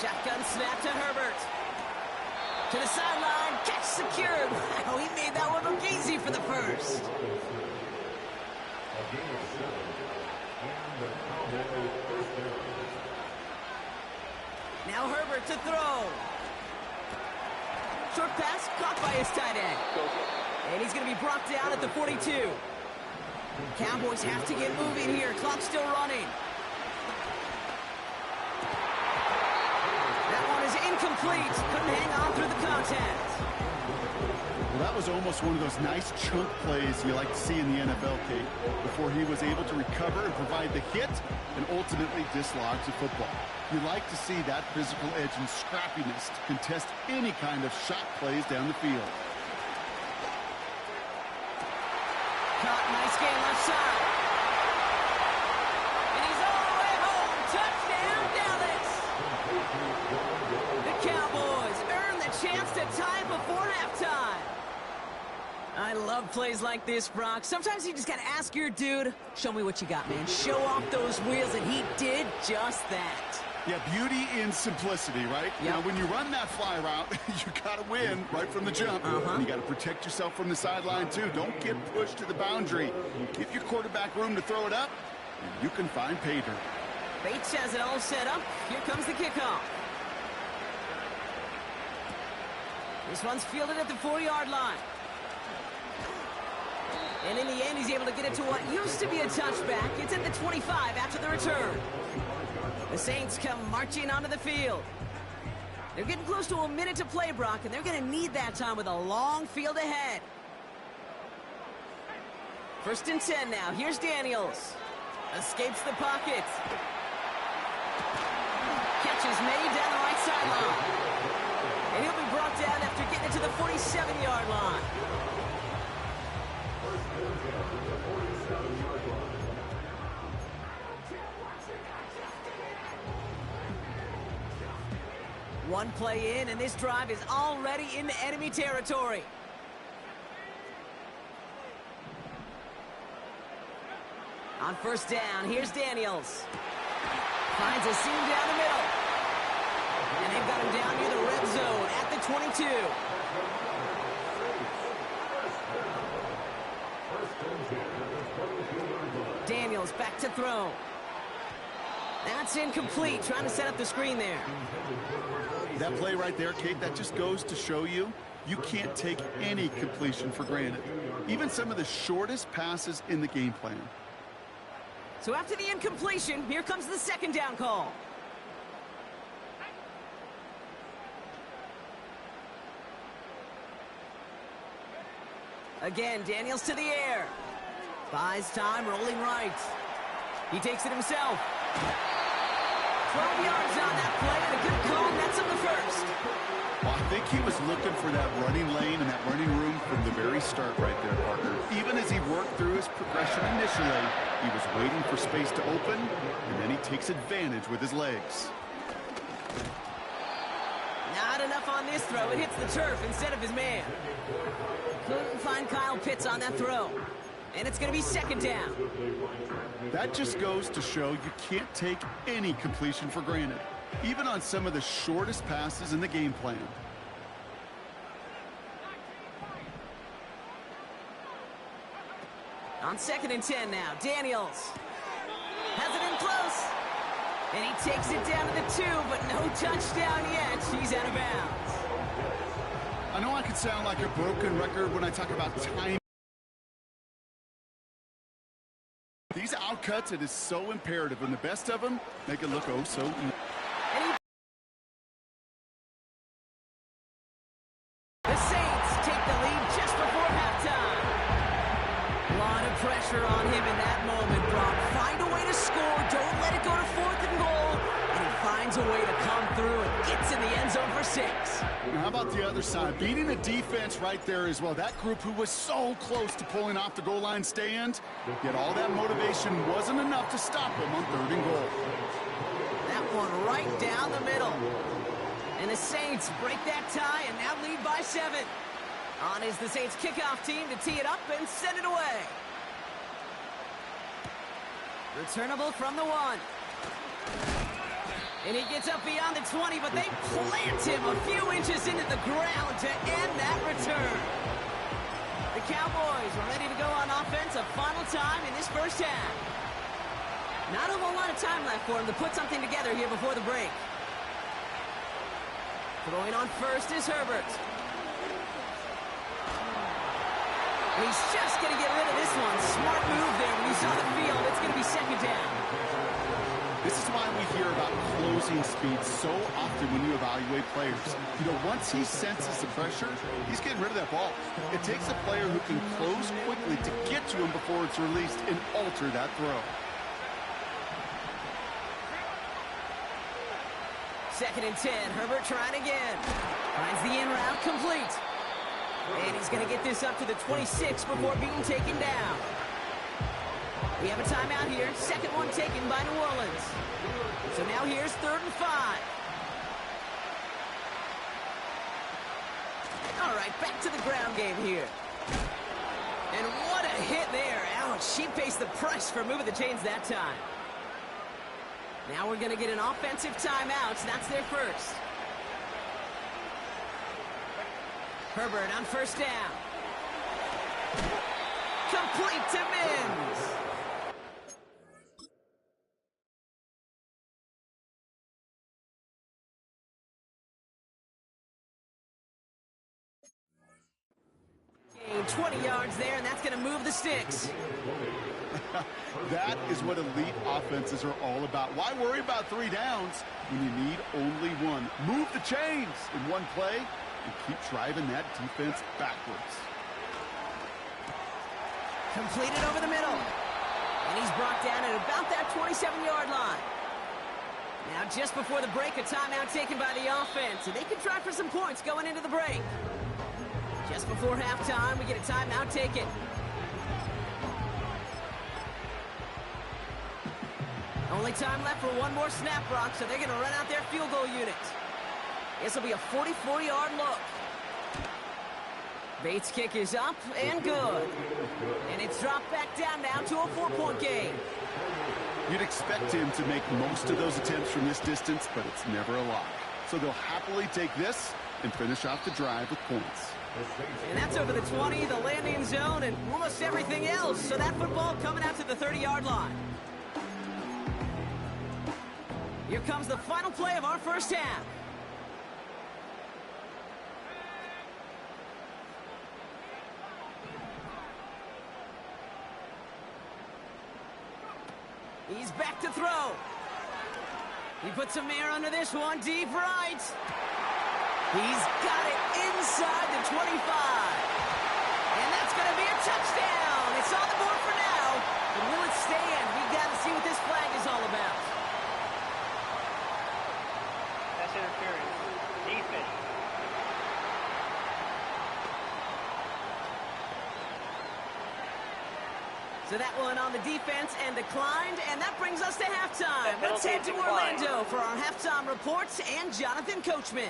Shotgun snap to Herbert. To the sideline, catch secured. Wow, he made that one look easy for the first. Now Herbert to throw. Short pass caught by his tight end. And he's going to be brought down at the 42. Cowboys have to get moving here. Clock still running. Incomplete. Couldn't hang on through the contact. Well, that was almost one of those nice chunk plays you like to see in the NFL, Kate, before he was able to recover and provide the hit and ultimately dislodge the football. You like to see that physical edge and scrappiness to contest any kind of shot plays down the field. Caught, nice game left side. And he's all the way home. Touchdown, Dallas. The Cowboys earn the chance to tie before halftime. I love plays like this, Brock. Sometimes you just got to ask your dude, show me what you got, man. Show off those wheels, and he did just that. Yeah, beauty in simplicity, right? Yep. Now, when you run that fly route, you got to win right from the jump. And you got to protect yourself from the sideline, too. Don't get pushed to the boundary. Give your quarterback room to throw it up, and you can find pay dirt. Bates has it all set up. Here comes the kickoff. This one's fielded at the 4-yard line. And in the end, he's able to get it to what used to be a touchback. It's at the 25 after the return. The Saints come marching onto the field. They're getting close to a minute to play, Brock, and they're going to need that time with a long field ahead. 1st and 10 now. Here's Daniels. Escapes the pocket. Catch is made down the right sideline. And he'll be brought down after getting it to the 47-yard line. One play in, and this drive is already into enemy territory. On 1st down, here's Daniels. Finds a seam down the middle. And they've got him down near the red zone at the 22. Daniels back to throw. That's incomplete, trying to set up the screen there. That play right there, Kate, that just goes to show you can't take any completion for granted. Even some of the shortest passes in the game plan. So after the incompletion, here comes the 2nd down call. Again, Daniels to the air. Buys time, rolling right. He takes it himself. 12 yards on that play, and a good call nets him the first. Well, I think he was looking for that running lane and that running room from the very start right there, Parker. Even as he worked through his progression initially, he was waiting for space to open, and then he takes advantage with his legs. Not enough on this throw. It hits the turf instead of his man. Couldn't find Kyle Pitts on that throw. And it's going to be second down. That just goes to show you can't take any completion for granted, even on some of the shortest passes in the game plan. On 2nd and 10 now, Daniels has it in close. And he takes it down to the 2, but no touchdown yet. He's out of bounds. I know I could sound like a broken record when I talk about time. These outcuts, it is so imperative, and the best of them make it look oh so easy. The Saints take the lead just before halftime. A lot of pressure on him in that moment, Brock. Find a way to score. Don't let it go to 4th and goal. And he finds a way to come through and gets in the end zone for 6. Now, how about the other side? Beating the defense right there as well. That group who was so close to pulling off the goal line stand, yet all that motivation wasn't enough to stop him on 3rd and goal. That one right down the middle. And the Saints break that tie and now lead by 7. On is the Saints kickoff team to tee it up and send it away. Returnable from the 1. And he gets up beyond the 20, but they plant him a few inches into the ground to end that return. The Cowboys are ready to go on offense a final time in this first half. Not a whole lot of time left for him to put something together here before the break. Throwing on first is Herbert. And he's just going to get rid of this one. Smart move there when you saw the field. It's going to be second down. This is why we hear about closing speed so often when you evaluate players. You know, once he senses the pressure, he's getting rid of that ball. It takes a player who can close quickly to get to him before it's released and alter that throw. 2nd and 10, Herbert trying again. Finds the in route complete. And he's going to get this up to the 26 before being taken down. We have a timeout here. Second one taken by New Orleans. So now here's 3rd and 5. All right, back to the ground game here. And what a hit there. Ouch, she faced the press for moving the chains that time. Now we're going to get an offensive timeout. That's their first. Herbert on first down. Complete to Mims. Gain 20 yards there, and that's going to move the sticks. That is what elite offenses are all about. Why worry about 3 downs when you need only 1? Move the chains in one play and keep driving that defense backwards. Completed over the middle. And he's brought down at about that 27-yard line. Now just before the break, a timeout taken by the offense. And they can try for some points going into the break. Just before halftime, we get a timeout taken. Only time left for one more snap, Brock, so they're going to run out their field goal unit. This will be a 44-yard look. Bates' kick is up and good. And it's dropped back down now to a 4-point game. You'd expect him to make most of those attempts from this distance, but it's never a lock. So they'll happily take this and finish off the drive with points. And that's over the 20, the landing zone, and almost everything else. So that football coming out to the 30-yard line. Here comes the final play of our first half. He's back to throw. He puts some air under this one, deep right. He's got it inside the 25. And that's going to be a touchdown. It's on the board for now. But will it stand? We've got to see what this flag is all about. That's interference. Defense. So that one on the defense and declined, and that brings us to halftime. Let's head to Orlando for our halftime reports and Jonathan Coachman.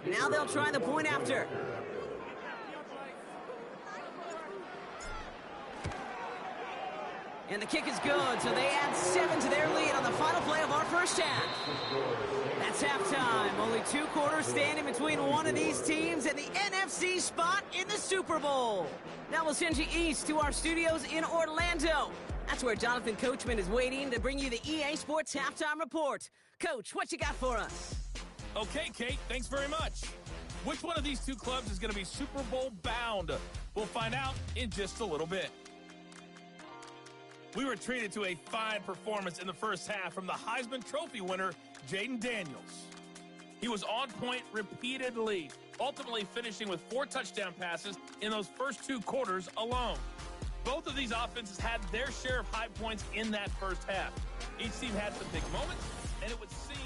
Now they'll try the point after. And the kick is good, so they add 7 to their lead on the final play of our first half. That's halftime. Only 2 quarters standing between one of these teams and the NFC spot in the Super Bowl. Now we'll send you east to our studios in Orlando. That's where Jonathan Coachman is waiting to bring you the EA Sports Halftime Report. Coach, what you got for us? Okay, Kate, thanks very much. Which one of these two clubs is going to be Super Bowl bound? We'll find out in just a little bit. We were treated to a fine performance in the first half from the Heisman Trophy winner, Jaden Daniels. He was on point repeatedly, ultimately finishing with 4 touchdown passes in those first 2 quarters alone. Both of these offenses had their share of high points in that first half. Each team had some big moments, and it would seem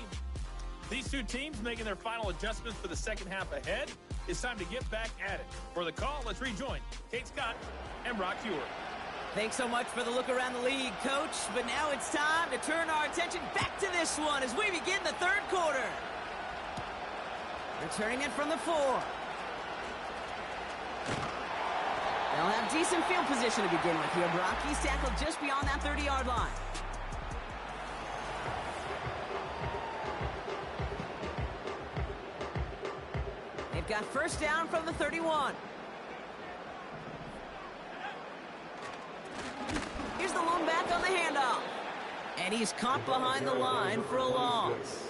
these two teams making their final adjustments for the second half ahead. It's time to get back at it. For the call, let's rejoin Kate Scott and Brock Hewer. Thanks so much for the look around the league, Coach. But now it's time to turn our attention back to this one as we begin the third quarter. Returning it from the 4. They'll have decent field position to begin with here, Brock. He's tackled just beyond that 30-yard line. They've got first down from the 31. Here's the lone back on the handoff. And he's caught behind the line for a loss.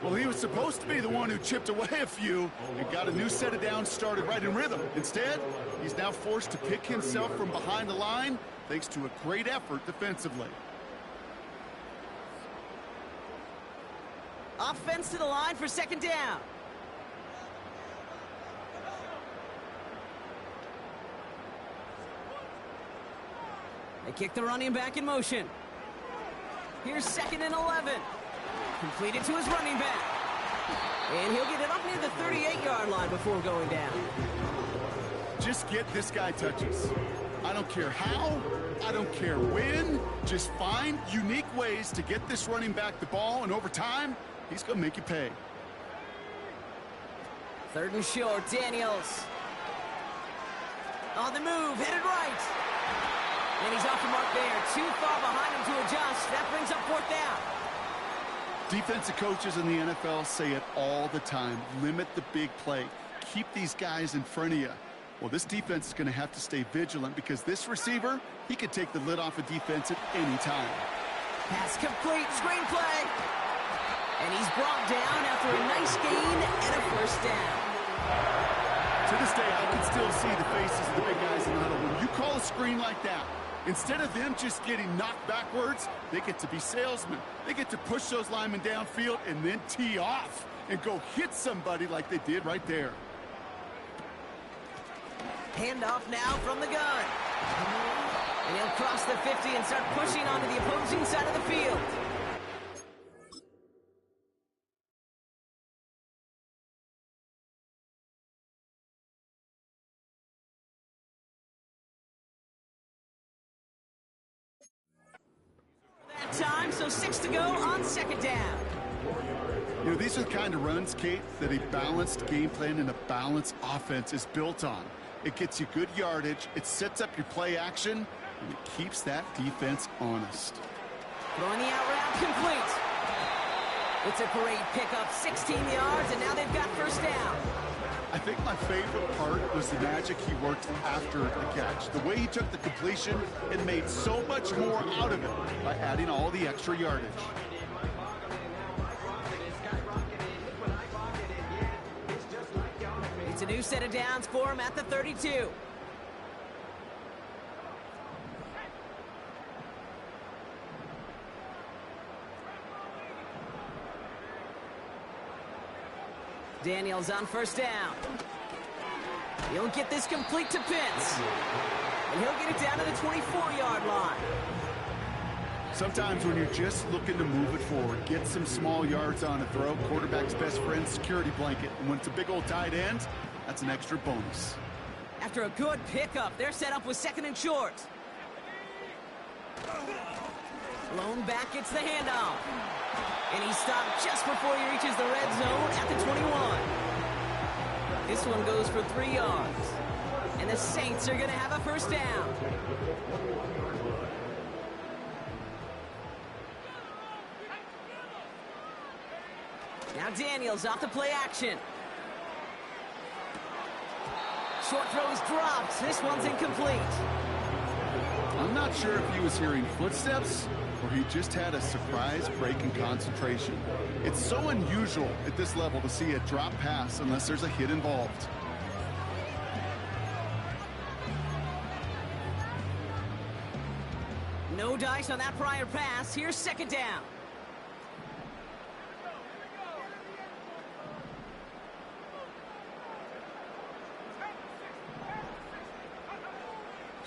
Well, he was supposed to be the one who chipped away a few and got a new set of downs started right in rhythm. Instead, he's now forced to pick himself from behind the line thanks to a great effort defensively. Offense to the line for second down. They kick the running back in motion. Here's 2nd and 11. Completed to his running back. And he'll get it up near the 38-yard line before going down. Just get this guy touches. I don't care how, I don't care when. Just find unique ways to get this running back the ball, and over time, he's going to make you pay. 3rd and short, Daniels. On the move, headed right. And he's off the mark there. Too far behind him to adjust. That brings up 4th down. Defensive coaches in the NFL say it all the time. Limit the big play. Keep these guys in front of you. Well, this defense is going to have to stay vigilant because this receiver, he could take the lid off a defense at any time. Pass complete, screen play. And he's brought down after a nice gain and a first down. To this day, I can still see the faces of the big guys in the huddle. When you call a screen like that, instead of them just getting knocked backwards, they get to be salesmen. They get to push those linemen downfield and then tee off and go hit somebody like they did right there. Handoff now from the gun. And he'll cross the 50 and start pushing onto the opposing side of the field. That time, so 6 to go on second down. You know, these are the kind of runs, Kate, that a balanced game plan and a balanced offense is built on. It gets you good yardage, it sets up your play action, and it keeps that defense honest. Throwing the out route complete. It's a great pickup, 16 yards, and now they've got first down. I think my favorite part was the magic he worked after the catch. The way he took the completion and made so much more out of it by adding all the extra yardage. It's a new set of downs for him at the 32. Daniels on first down. He'll get this complete to Pitts. And he'll get it down to the 24-yard line. Sometimes when you're just looking to move it forward, get some small yards on a throw, quarterback's best friend, security blanket. And when it's a big old tight end, that's an extra bonus. After a good pickup, they're set up with second and short. Lone back gets the handoff. And he stopped just before he reaches the red zone at the 21. This one goes for 3 yards. And the Saints are going to have a first down. Now Daniels off the play action. Short throw is dropped. This one's incomplete. I'm not sure if he was hearing footsteps or he just had a surprise break in concentration. It's so unusual at this level to see a drop pass unless there's a hit involved. No dice on that prior pass. Here's second down.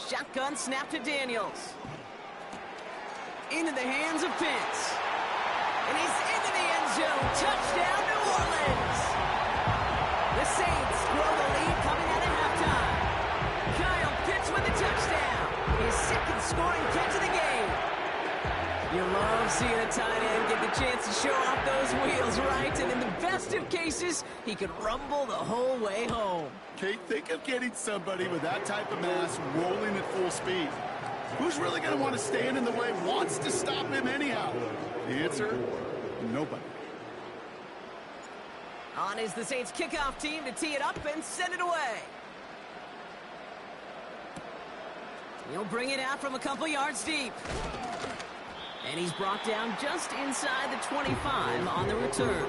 Shotgun snap to Daniels. Into the hands of Pitts. And he's into the end zone. Touchdown, New Orleans. The Saints grow the lead coming out of halftime. Kyle Pitts with the touchdown. His second scoring catch of the game. You love seeing a tight end get the chance to show off those wheels, right? And in the best of cases, he could rumble the whole way home. Kate, think of getting somebody with that type of mass rolling at full speed. Who's really going to want to stand in the way, wants to stop him anyhow? The answer, nobody. On is the Saints kickoff team to tee it up and send it away. He'll bring it out from a couple yards deep. And he's brought down just inside the 25 on the return.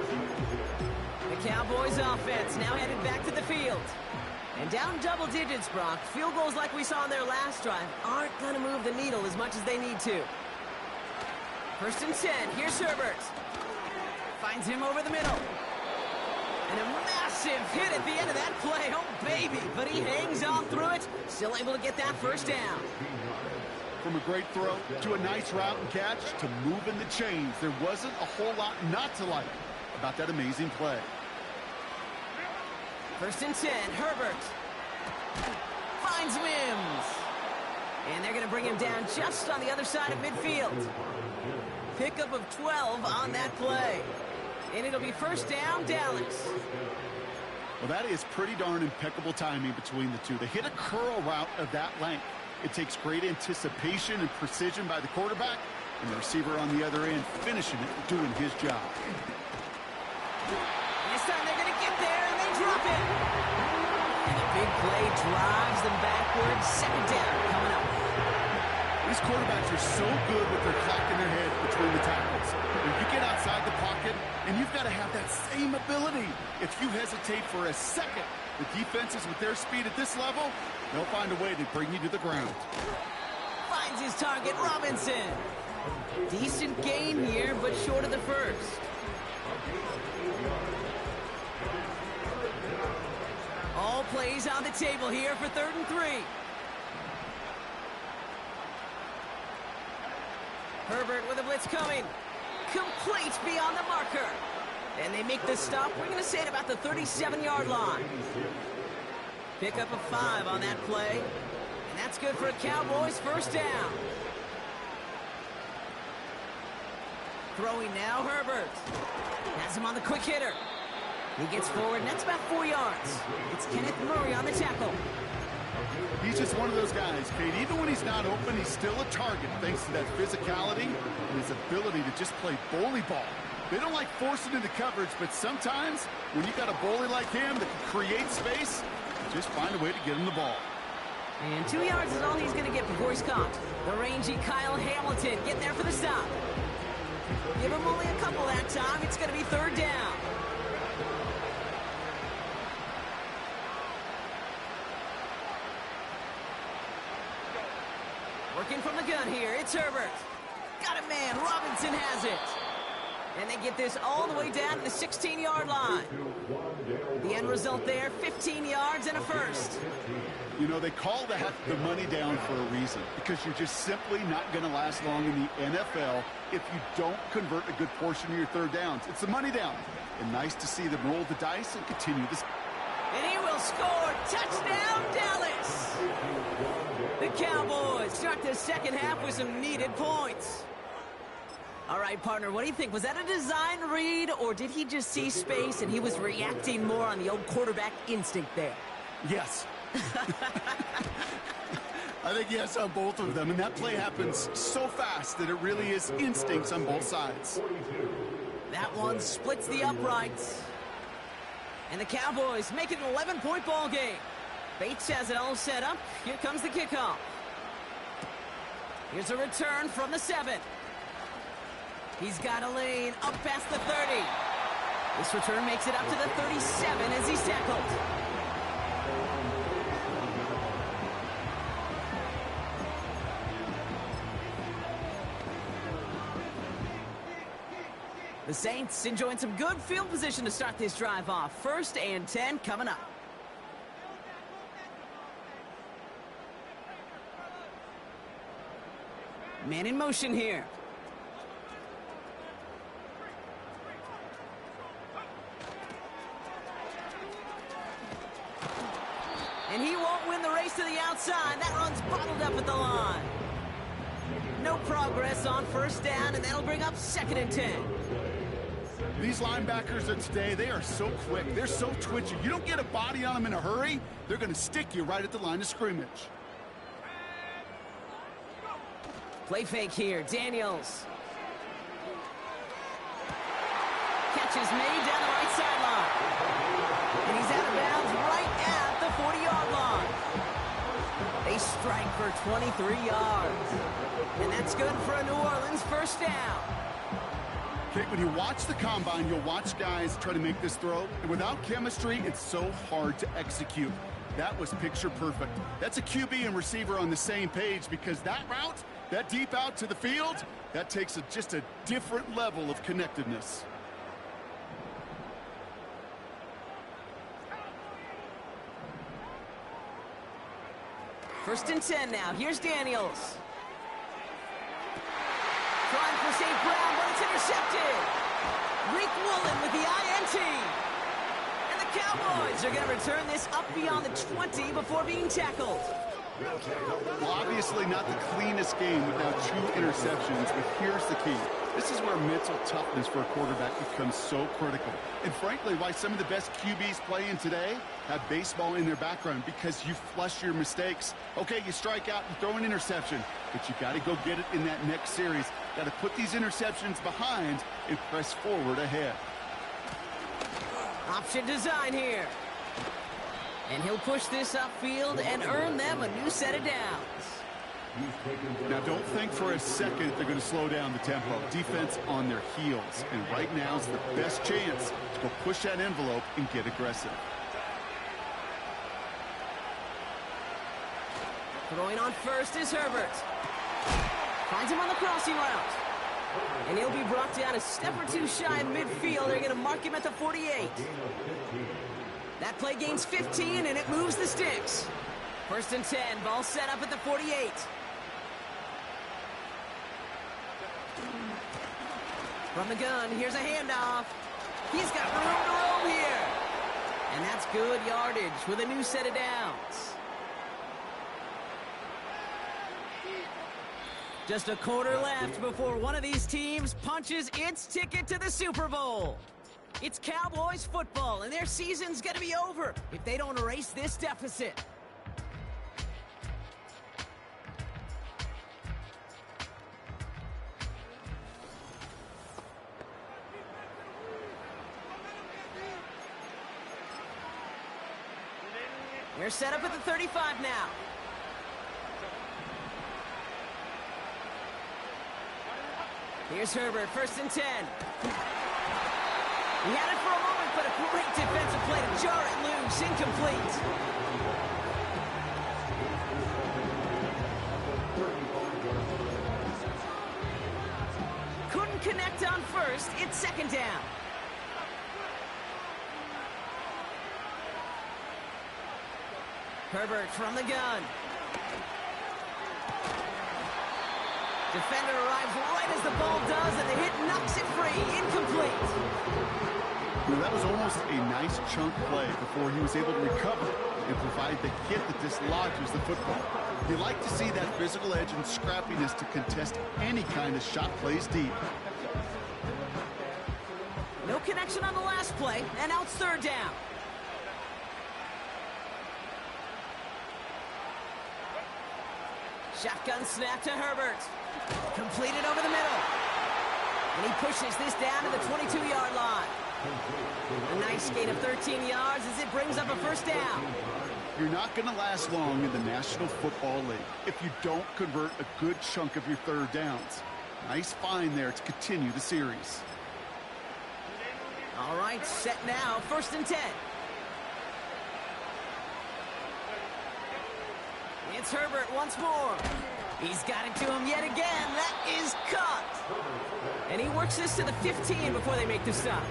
The Cowboys offense now headed back to the field. And down double digits, Brock. Field goals like we saw on their last drive aren't going to move the needle as much as they need to. First and 10. Here's Herbert. Finds him over the middle. And a massive hit at the end of that play. Oh, baby. But he hangs on through it. Still able to get that first down. From a great throw to a nice route and catch to moving the chains, there wasn't a whole lot not to like about that amazing play. First and 10, Herbert finds Mims. And they're going to bring him down just on the other side of midfield. Pickup of 12 on that play. And it'll be first down, Dallas. Well, that is pretty darn impeccable timing between the two. They hit a curl route of that length. It takes great anticipation and precision by the quarterback, and the receiver on the other end finishing it, doing his job. This time they're going to get there, and they drop it. And the big play drives them backwards. Second down coming up. These quarterbacks are so good with their clock in their head between the tackles. When you get outside the pocket, and you've got to have that same ability. If you hesitate for a second, the defenses with their speed at this level, they'll find a way to bring you to the ground. Finds his target, Robinson. Decent gain here, but short of the first. All plays on the table here for 3rd and 3. Herbert with a blitz coming. Complete beyond the marker. And they make the stop. We're going to say at about the 37-yard line. Pick up a 5 on that play. And that's good for a Cowboys first down. Throwing now, Herbert. Has him on the quick hitter. He gets forward, and that's about 4 yards. It's Kenneth Murray on the tackle. He's just one of those guys, Kate. Even when he's not open, he's still a target thanks to that physicality and his ability to just play bully ball. They don't like forcing into coverage, but sometimes when you got a bully like him that can create space, just find a way to get him the ball. And 2 yards is all he's going to get before he's caught. The rangy Kyle Hamilton getting there for the stop. Give him only a couple that time. It's going to be third down. Working from the gun here, it's Herbert. Got it, man. Robinson has it. And they get this all the way down to the 16-yard line. The end result there, 15 yards and a first. You know, they call that the money down for a reason, because you're just simply not going to last long in the NFL if you don't convert a good portion of your third downs. It's the money down. And nice to see them roll the dice and continue this. And he will score. Touchdown, Dallas. The Cowboys start the second half with some needed points. All right, partner, what do you think? Was that a design read, or did he just see space and he was reacting more on the old quarterback instinct there? Yes. I think yes on both of them, and that play happens so fast that it really is instincts on both sides. That one splits the uprights. And the Cowboys make it an 11-point ball game. Bates has it all set up. Here comes the kickoff. Here's a return from the 7. He's got a lane up past the 30. This return makes it up to the 37 as he's tackled. The Saints enjoying some good field position to start this drive off. 1st and 10 coming up. Man in motion here. And he won't win the race to the outside. That run's bottled up at the line. No progress on first down, and that'll bring up 2nd and 10. These linebackers of today, they are so quick. They're so twitchy. You don't get a body on them in a hurry, they're going to stick you right at the line of scrimmage. Play fake here. Daniels. Catch is made down the right sideline. And he's out of bounds right at the 40-yard line. They strike for 23 yards. And that's good for a New Orleans first down. Okay, when you watch the combine, you'll watch guys try to make this throw. And without chemistry, it's so hard to execute. That was picture perfect. That's a QB and receiver on the same page, because that route, that deep out to the field, that takes just a different level of connectedness. First and 10 now. Here's Daniels. Trying for St. Brown, but it's intercepted. Rick Woolen with the INT. And the Cowboys are going to return this up beyond the 20 before being tackled. Well, obviously not the cleanest game without 2 interceptions, but here's the key. This is where mental toughness for a quarterback becomes so critical. And frankly, why some of the best QBs playing today have baseball in their background, because you flush your mistakes. Okay, you strike out and throw an interception, but you got to go get it in that next series. Got to put these interceptions behind and press forward ahead. Option design here. And he'll push this upfield and earn them a new set of downs. Now, don't think for a second they're going to slow down the tempo. Defense on their heels. And right now is the best chance to go push that envelope and get aggressive. Throwing on first is Herbert. Finds him on the crossing route. And he'll be brought down a step or 2 shy in midfield. They're going to mark him at the 48. That play gains 15, and it moves the sticks. 1st and 10, ball set up at the 48. From the gun, here's a handoff. He's got room to roam here. And that's good yardage with a new set of downs. Just a quarter left before one of these teams punches its ticket to the Super Bowl. It's Cowboys football, and their season's going to be over if they don't erase this deficit. They're set up at the 35 now. Here's Herbert, 1st and 10. He had it for a moment, but a great defensive play to jar it loose, incomplete. Couldn't connect on 1st, it's 2nd down. Herbert from the gun. Defender arrives right as the ball does, and the hit knocks it free. Incomplete. Well, that was almost a nice chunk play before he was able to recover and provide the hit that dislodges the football. You like to see that physical edge and scrappiness to contest any kind of shot plays deep. No connection on the last play, and now it's 3rd down. Shotgun snap to Herbert. Completed over the middle. And he pushes this down to the 22-yard line. A nice gain of 13 yards as it brings up a 1st down. You're not going to last long in the National Football League if you don't convert a good chunk of your 3rd downs. Nice find there to continue the series. All right, set now, 1st and 10. It's Herbert once more. He's got it to him yet again. That is cut. And he works this to the 15 before they make the stop.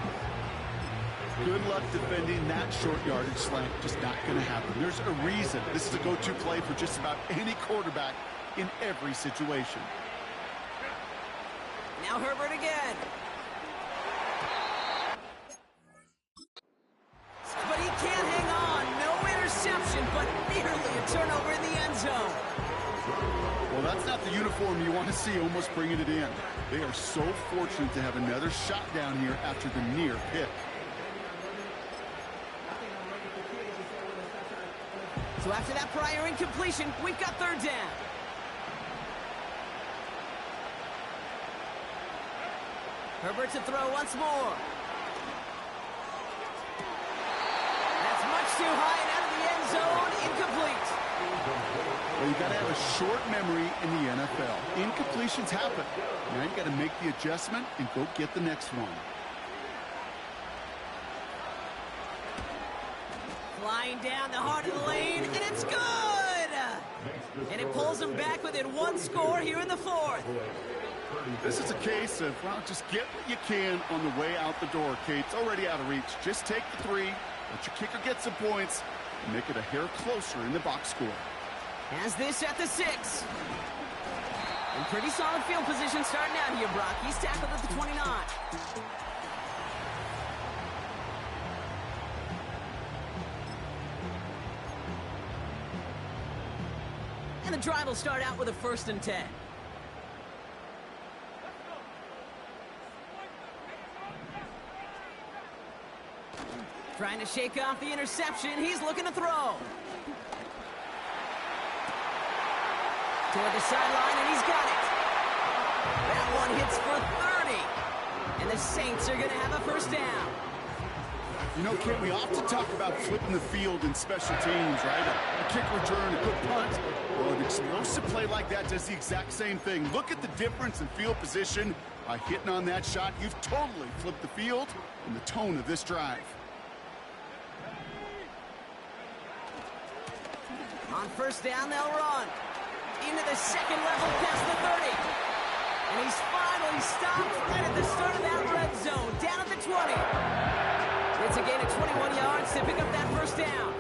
Good luck defending that short yardage slant. Just not going to happen. There's a reason this is a go-to play for just about any quarterback in every situation. Now Herbert again. But he can't hang on. No interception, but nearly a turnover in the end zone. Well, that's not the uniform you want to see almost bringing it in. They are so fortunate to have another shot down here after the near pick. So after that prior incompletion, we've got 3rd down. Herbert to throw once more. That's much too high and out of the end zone. Incomplete. Well, you got to have a short memory in the NFL. Incompletions happen. Now you got to make the adjustment and go get the next one. Flying down the heart of the lane, and it's good! And it pulls them back within 1 score here in the 4th. This is a case of, well, just get what you can on the way out the door, Kate. It's already out of reach. Just take the 3, let your kicker get some points, and make it a hair closer in the box score. Has this at the 6. In pretty solid field position starting out here, Brock. He's tackled at the 29. And the drive will start out with a 1st and 10. Trying to shake off the interception. He's looking to throw. Toward the sideline, and he's got it. That one hits for 30. And the Saints are going to have a 1st down. You know, Kent, we often talk about flipping the field in special teams, right? A kick return, a good punt. Well, an explosive play like that does the exact same thing. Look at the difference in field position. By hitting on that shot, you've totally flipped the field and the tone of this drive. On 1st down, they'll run. Into the 2nd level past the 30. And he's finally stopped right at the start of that red zone, down at the 20. It's a gain of 21 yards to pick up that 1st down.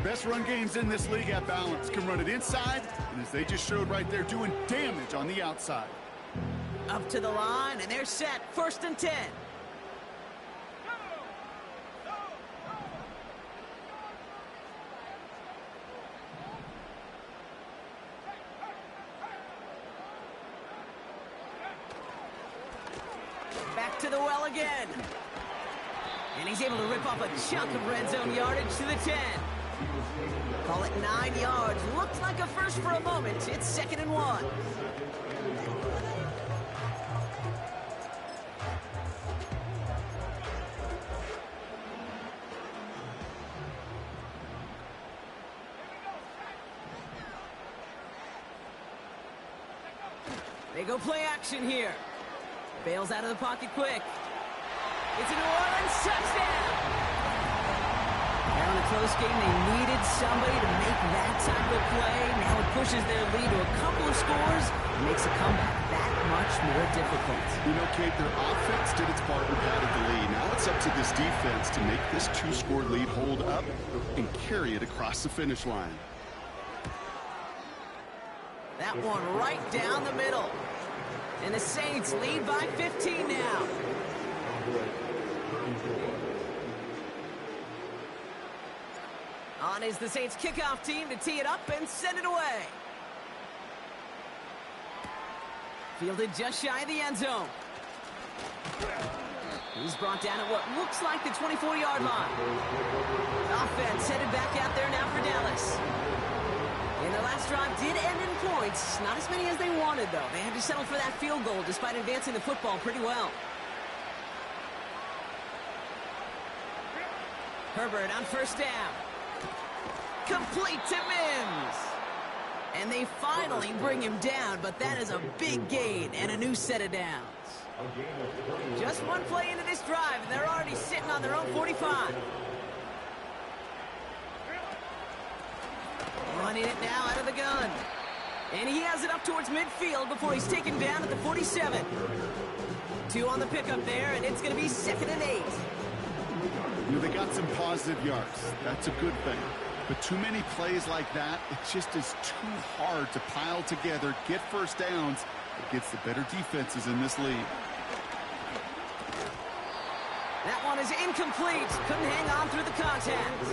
Best run games in this league at balance. Can run it inside, and as they just showed right there, doing damage on the outside. Up to the line, and they're set. 1st and 10. Back to the well again. And he's able to rip off a chunk of red zone yardage to the 10. Call it 9 yards. Looked like a first for a moment. It's 2nd and 1. They go play action here. Bails out of the pocket quick. It's a New Orleans touchdown. Now in a close game, they needed somebody to make that type of play. Now it pushes their lead to a couple of scores and makes a comeback that much more difficult. You know, Kate, their offense did its part and padded the lead. Now it's up to this defense to make this 2-score lead hold up and carry it across the finish line. That one right down the middle. And the Saints lead by 15 now. On is the Saints kickoff team to tee it up and send it away. Fielded just shy of the end zone. He's brought down at what looks like the 24-yard line. Offense headed back out there now for Dallas. And their last drive did end in points. Not as many as they wanted, though. They had to settle for that field goal despite advancing the football pretty well. Herbert on 1st down. Complete to Mims. And they finally bring him down, but that is a big gain and a new set of downs. Just one play into this drive, and they're already sitting on their own 45. Running it now out of the gun. And he has it up towards midfield before he's taken down at the 47. 2 on the pickup there, and it's going to be 2nd and 8. You know, they got some positive yards. That's a good thing. But too many plays like that, it just is too hard to pile together, get first downs against the better defenses in this league. That one is incomplete. Couldn't hang on through the contact.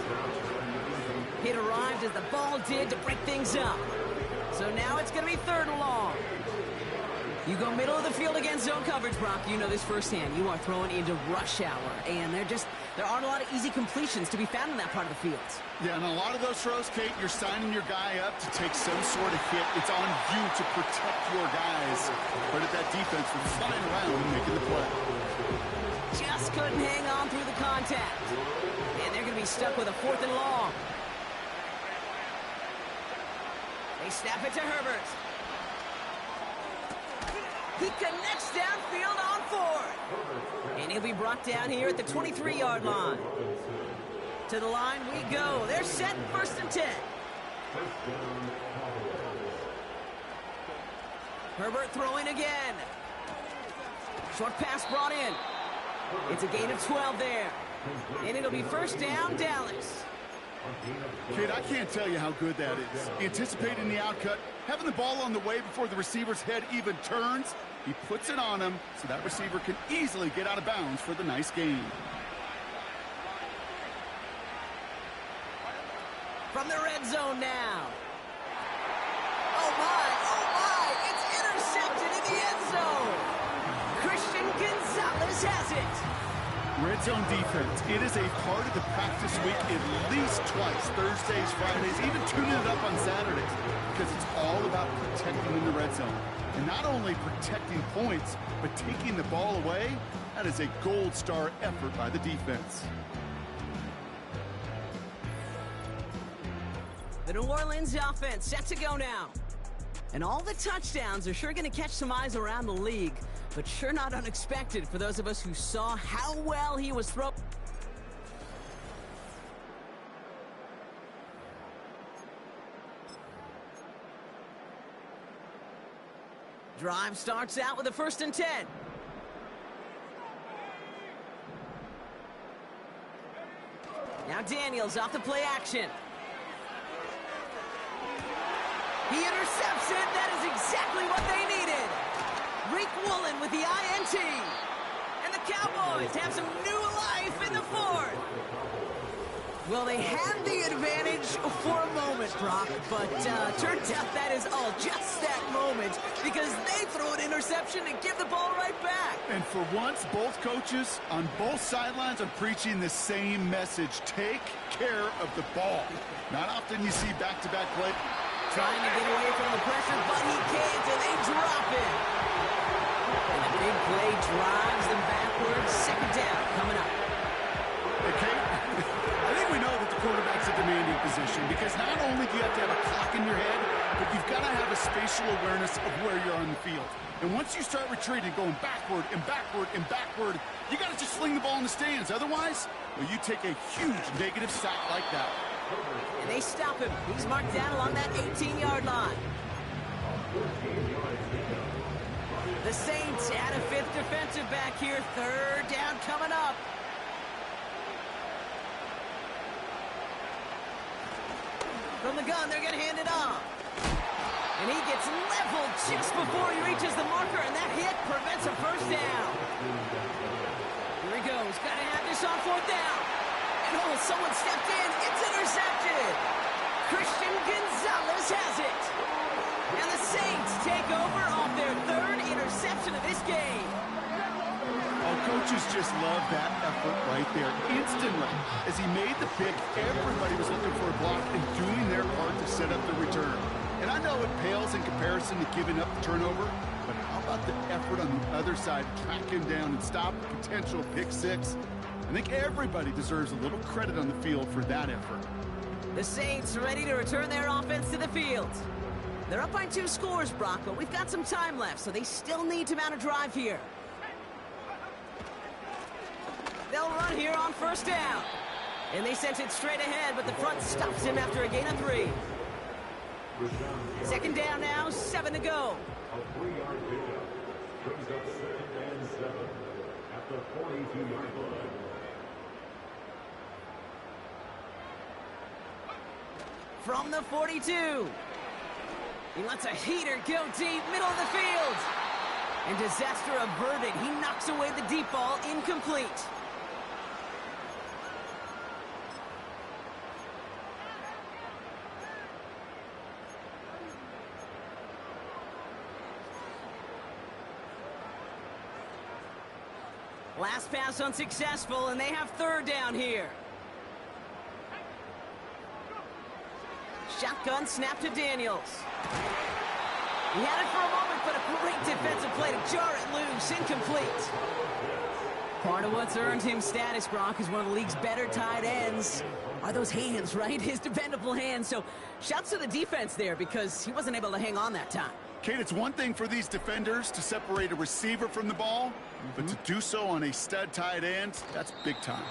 It arrived as the ball did to break things up. So now it's going to be 3rd and long. You go middle of the field against zone coverage, Brock. You know this firsthand. You are throwing into rush hour, and there aren't a lot of easy completions to be found in that part of the field. Yeah, and a lot of those throws, Kate, you're signing your guy up to take some sort of hit. It's on you to protect your guys. But at that defense, we're flying around and making the play. Just couldn't hang on through the contact. And they're going to be stuck with a 4th and long. They snap it to Herbert. He connects downfield on 4th. And he'll be brought down here at the 23-yard line. To the line we go. They're set 1st and 10. Herbert throwing again. Short pass brought in. It's a gain of 12 there. And it'll be 1st down, Dallas. Kid, I can't tell you how good that is. Anticipating the outcut, having the ball on the way before the receiver's head even turns. He puts it on him so that receiver can easily get out of bounds for the nice gain. From the red zone now. Oh my, it's intercepted in the end zone. Christian Gonzalez has it. Red zone defense, it is a part of the practice week at least twice, Thursdays, Fridays, even tuning it up on Saturdays, because it's all about protecting in the red zone. And not only protecting points, but taking the ball away. That is a gold star effort by the defense. The New Orleans offense set to go now. And all the touchdowns are sure going to catch some eyes around the league, but sure not unexpected for those of us who saw how well he was throwing. Drive starts out with a 1st and 10. Now Daniels off the play action. He intercepts it. That is exactly what they needed. Rick Woolen with the INT. And the Cowboys have some new life in the fourth. Well, they had the advantage for a moment, Brock, but turns out that is all just that moment because they throw an interception and give the ball right back. And for once, both coaches on both sidelines are preaching the same message. Take care of the ball. Not often you see back-to-back play. Trying to get away from the pressure, but he can't, and they drop it. And a big play drives them backwards. Second down coming up. Okay, I think we know that the quarterback's a demanding position because not only do you have to have a clock in your head, but you've got to have a spatial awareness of where you're on the field. And once you start retreating, going backward and backward and backward, you got to just sling the ball in the stands. Otherwise, well, you take a huge negative sack like that. And they stop him. He's marked down along that 18-yard line. The Saints add a fifth defensive back here. Third down coming up. From the gun, they're going to hand it off. And he gets leveled just before he reaches the marker, and that hit prevents a first down. Here he goes. Got to have this on fourth down. And oh, someone stepped in. It's intercepted. Christian Gonzalez has it. And the Saints take over on their third interception of this game. Oh, coaches just love that effort right there. Instantly, as he made the pick, everybody was looking for a block and doing their part to set up the return. And I know it pales in comparison to giving up the turnover, but how about the effort on the other side to track him down and stop a potential pick six? I think everybody deserves a little credit on the field for that effort. The Saints ready to return their offense to the field. They're up by 2 scores, Brock, but we've got some time left, so they still need to mount a drive here. They'll run here on first down. And they sent it straight ahead, but the front stops him after a gain of 3. Second down now, 7 to go. A 3-yard pickup brings up 2nd and 7 at the 42-yard line. From the 42. He lets a heater go deep, middle of the field. And disaster averted. He knocks away the deep ball, incomplete. Last pass unsuccessful, and they have third down here. Shotgun snap to Daniels. He had it for a moment, but a great defensive play to jar it loose. Incomplete. Part of what's earned him status, Brock, is one of the league's better tight ends. Are those hands, right? His dependable hands. So shouts to the defense there because he wasn't able to hang on that time. Kate, it's one thing for these defenders to separate a receiver from the ball, but to do so on a stud tight end, that's big time.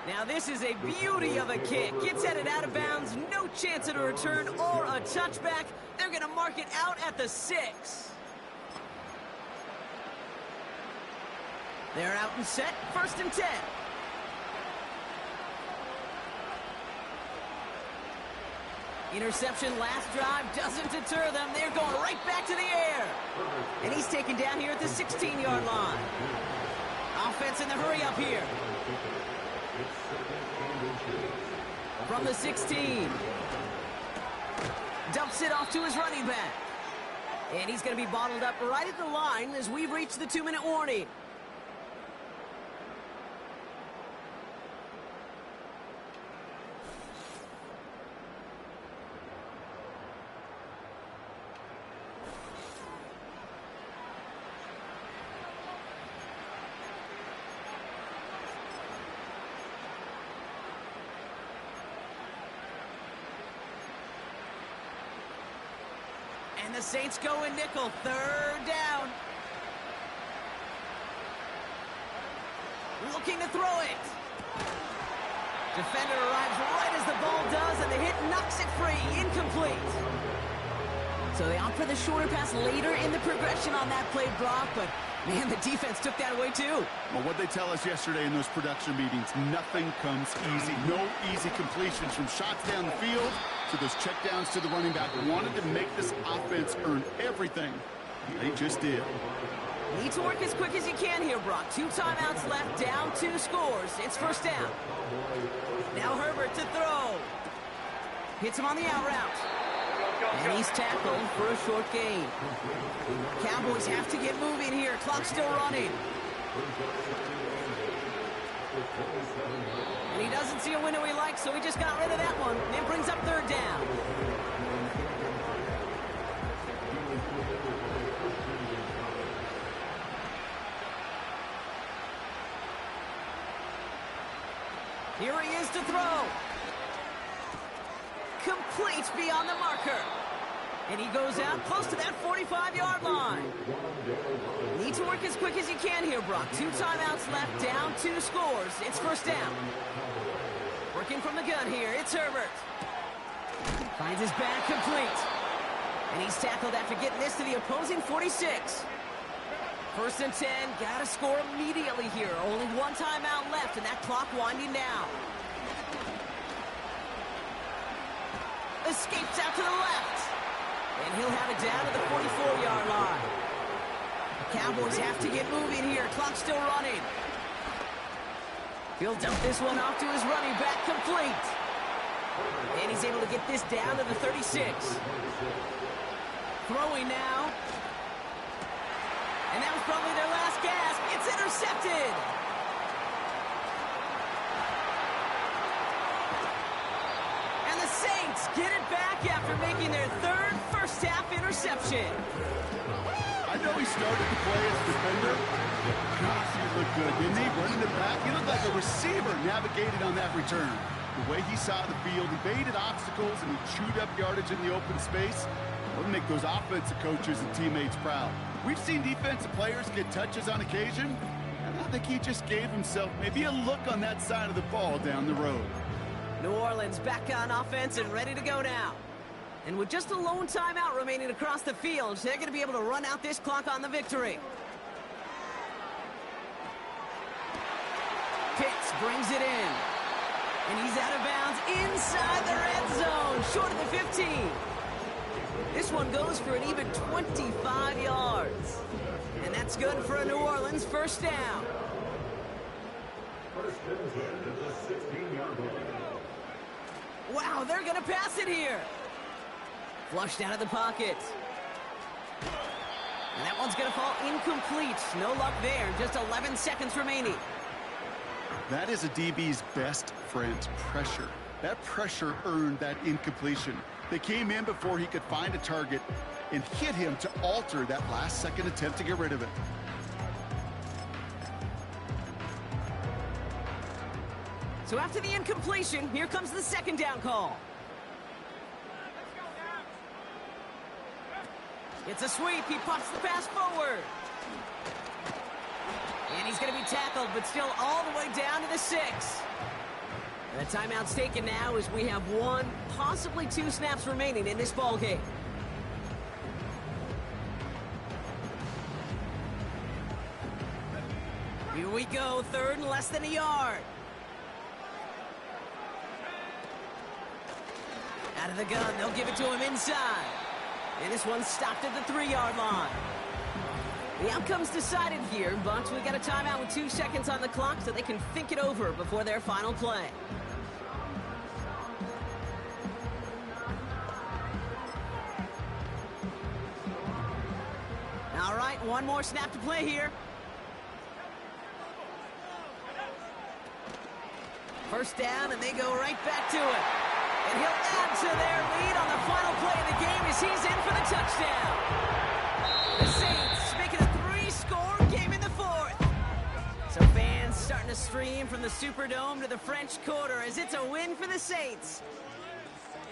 Now this is a beauty of a kick. Gets headed out of bounds, no chance at a return or a touchback. They're going to mark it out at the 6. They're out and set, 1st and 10. Interception last drive doesn't deter them. They're going right back to the air. And he's taken down here at the 16-yard line. Offense in the hurry up here. From the 16. Dumps it off to his running back. And he's going to be bottled up right at the line as we reach the 2-minute warning. And the Saints go in nickel, 3rd down. Looking to throw it. Defender arrives right as the ball does, and the hit knocks it free, incomplete. So they opt for the shorter pass later in the progression on that play, Brock, but man, the defense took that away too. Well, what they tell us yesterday in those production meetings, nothing comes easy. No easy completions from shots down the field to those checkdowns to the running back. Wanted to make this offense earn everything. They just did. Need to work as quick as you can here, Brock. 2 timeouts left, down 2 scores. It's first down. Now Herbert to throw. Hits him on the out route. And he's tackled for a short gain. Cowboys have to get moving here. Clock's still running. And he doesn't see a window he likes, so he just got rid of that one. And brings up third down. Here he is to throw. Complete beyond the marker. And he goes out close to that 45-yard line. Need to work as quick as you can here, Brock. 2 timeouts left, down 2 scores. It's first down. Working from the gun here, it's Herbert. Finds his back complete. And he's tackled after getting this to the opposing 46. First and 10, gotta score immediately here. Only 1 timeout left, and that clock winding down. Escapes out to the left. And he'll have it down to the 44-yard line. The Cowboys have to get moving here. Clock's still running. He'll dump this one off to his running back, complete. And he's able to get this down to the 36. Throwing now. And that was probably their last gasp. It's intercepted. And the Saints get it back after making their 3rd first-half interception. I know he started to play as a defender. Gosh, he looked good, didn't he? Running it back, he looked like a receiver navigated on that return. The way he saw the field, he baited obstacles, and he chewed up yardage in the open space. It'll make those offensive coaches and teammates proud. We've seen defensive players get touches on occasion, and I think he just gave himself maybe a look on that side of the ball down the road. New Orleans back on offense and ready to go now. And with just a lone timeout remaining across the field, they're going to be able to run out this clock on the victory. Pitts brings it in. And he's out of bounds inside the red zone, short of the 15. This one goes for an even 25 yards. And that's good for a New Orleans first down. Wow, they're going to pass it here. Flushed out of the pocket. And that one's going to fall incomplete. No luck there. Just 11 seconds remaining. That is a DB's best friend, pressure. That pressure earned that incompletion. They came in before he could find a target and hit him to alter that last-second attempt to get rid of it. So after the incompletion, here comes the second down call. It's a sweep. He pops the pass forward. And he's going to be tackled, but still all the way down to the 6. The timeout's taken now as we have 1, possibly 2 snaps remaining in this ball game. Here we go, 3rd and less than a yard. Out of the gun, they'll give it to him inside. And this one's stopped at the 3-yard line. The outcome's decided here, but we got a timeout with 2 seconds on the clock so they can think it over before their final play. All right, 1 more snap to play here. First down, and they go right back to it. And he'll add to their lead on the final play of the game as he's in for the touchdown. The Saints making a 3-score game in the 4th. So fans starting to stream from the Superdome to the French Quarter as it's a win for the Saints.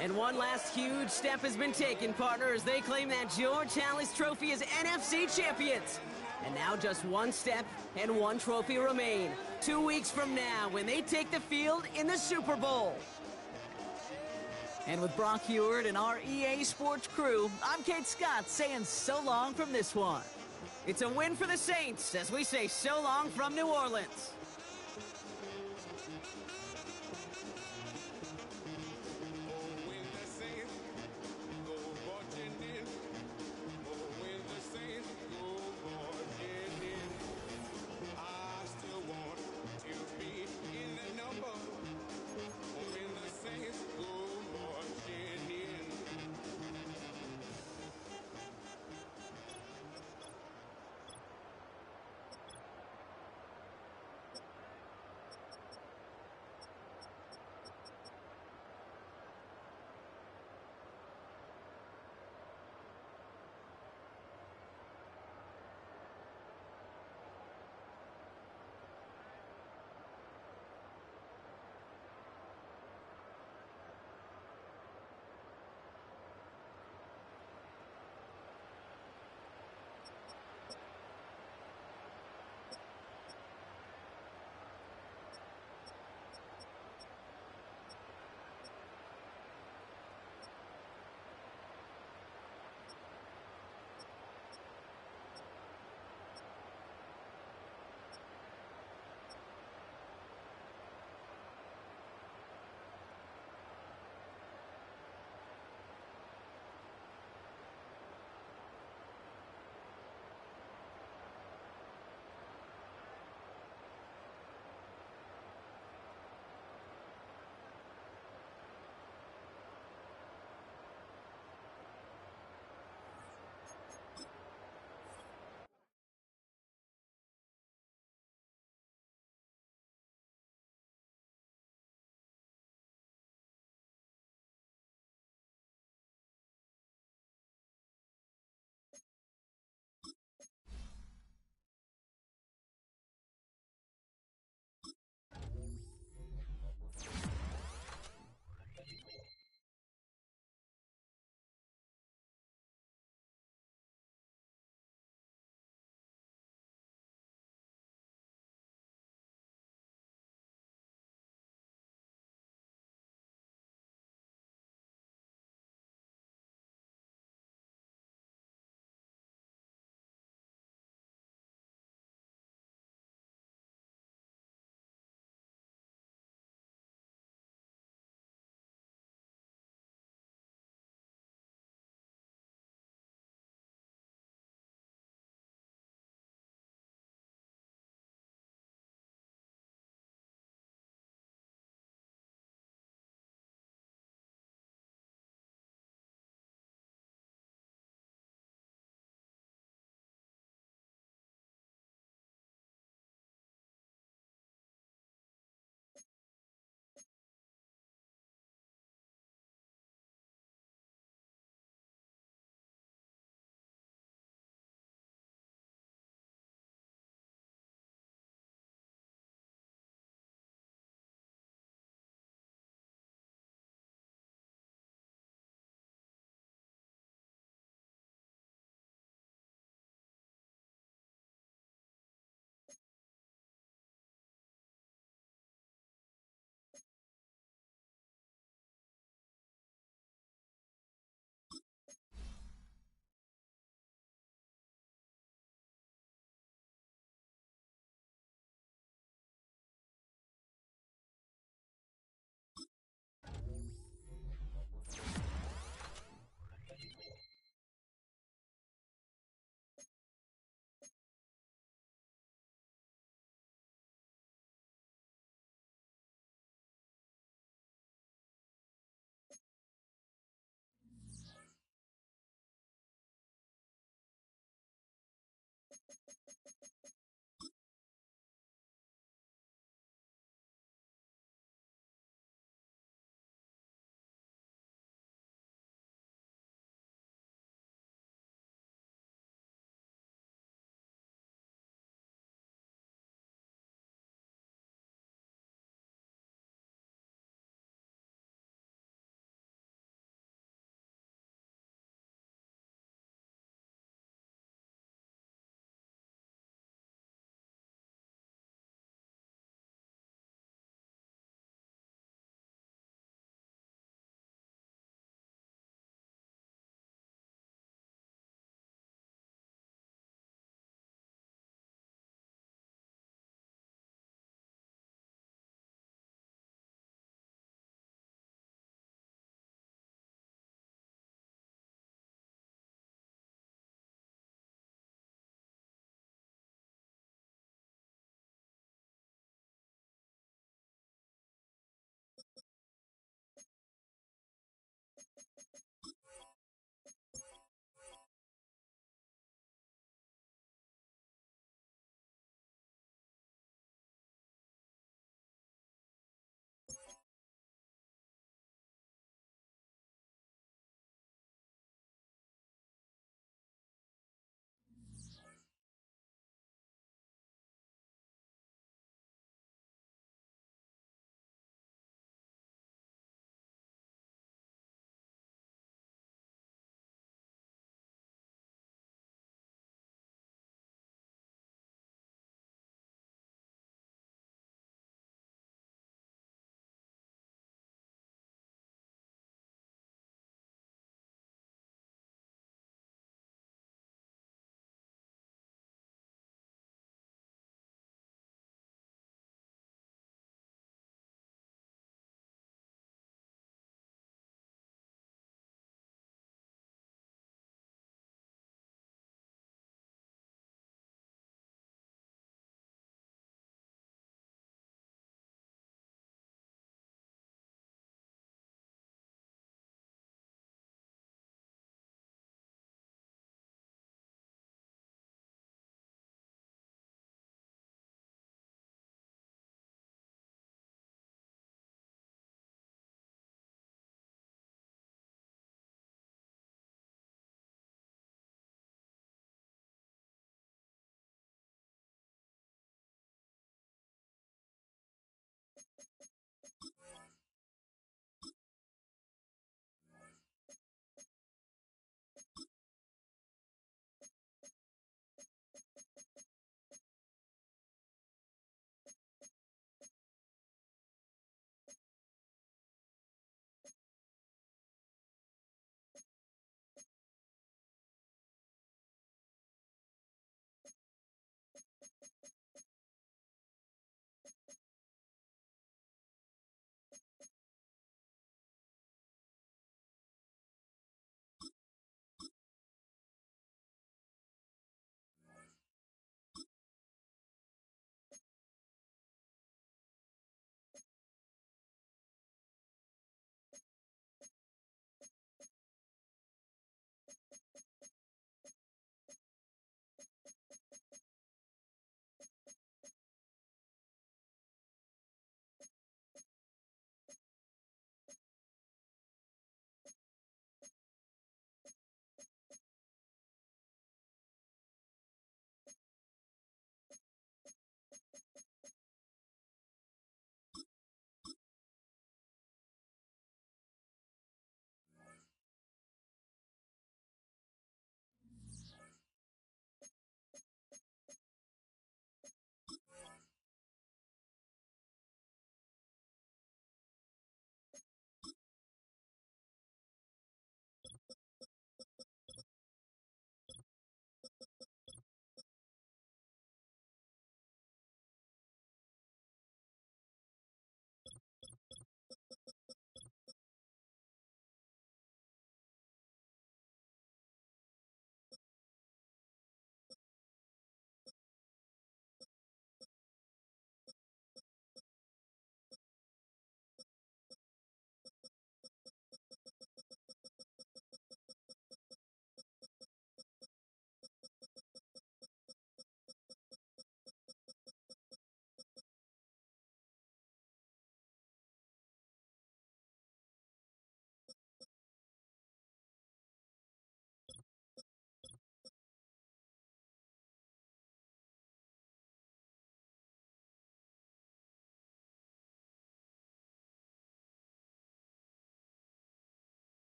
And one last huge step has been taken, partner, as they claim that George Halas Trophy as NFC champions. And now just 1 step and 1 trophy remain. 2 weeks from now when they take the field in the Super Bowl. And with Brock Heward and our EA Sports crew, I'm Kate Scott saying so long from this one. It's a win for the Saints as we say so long from New Orleans.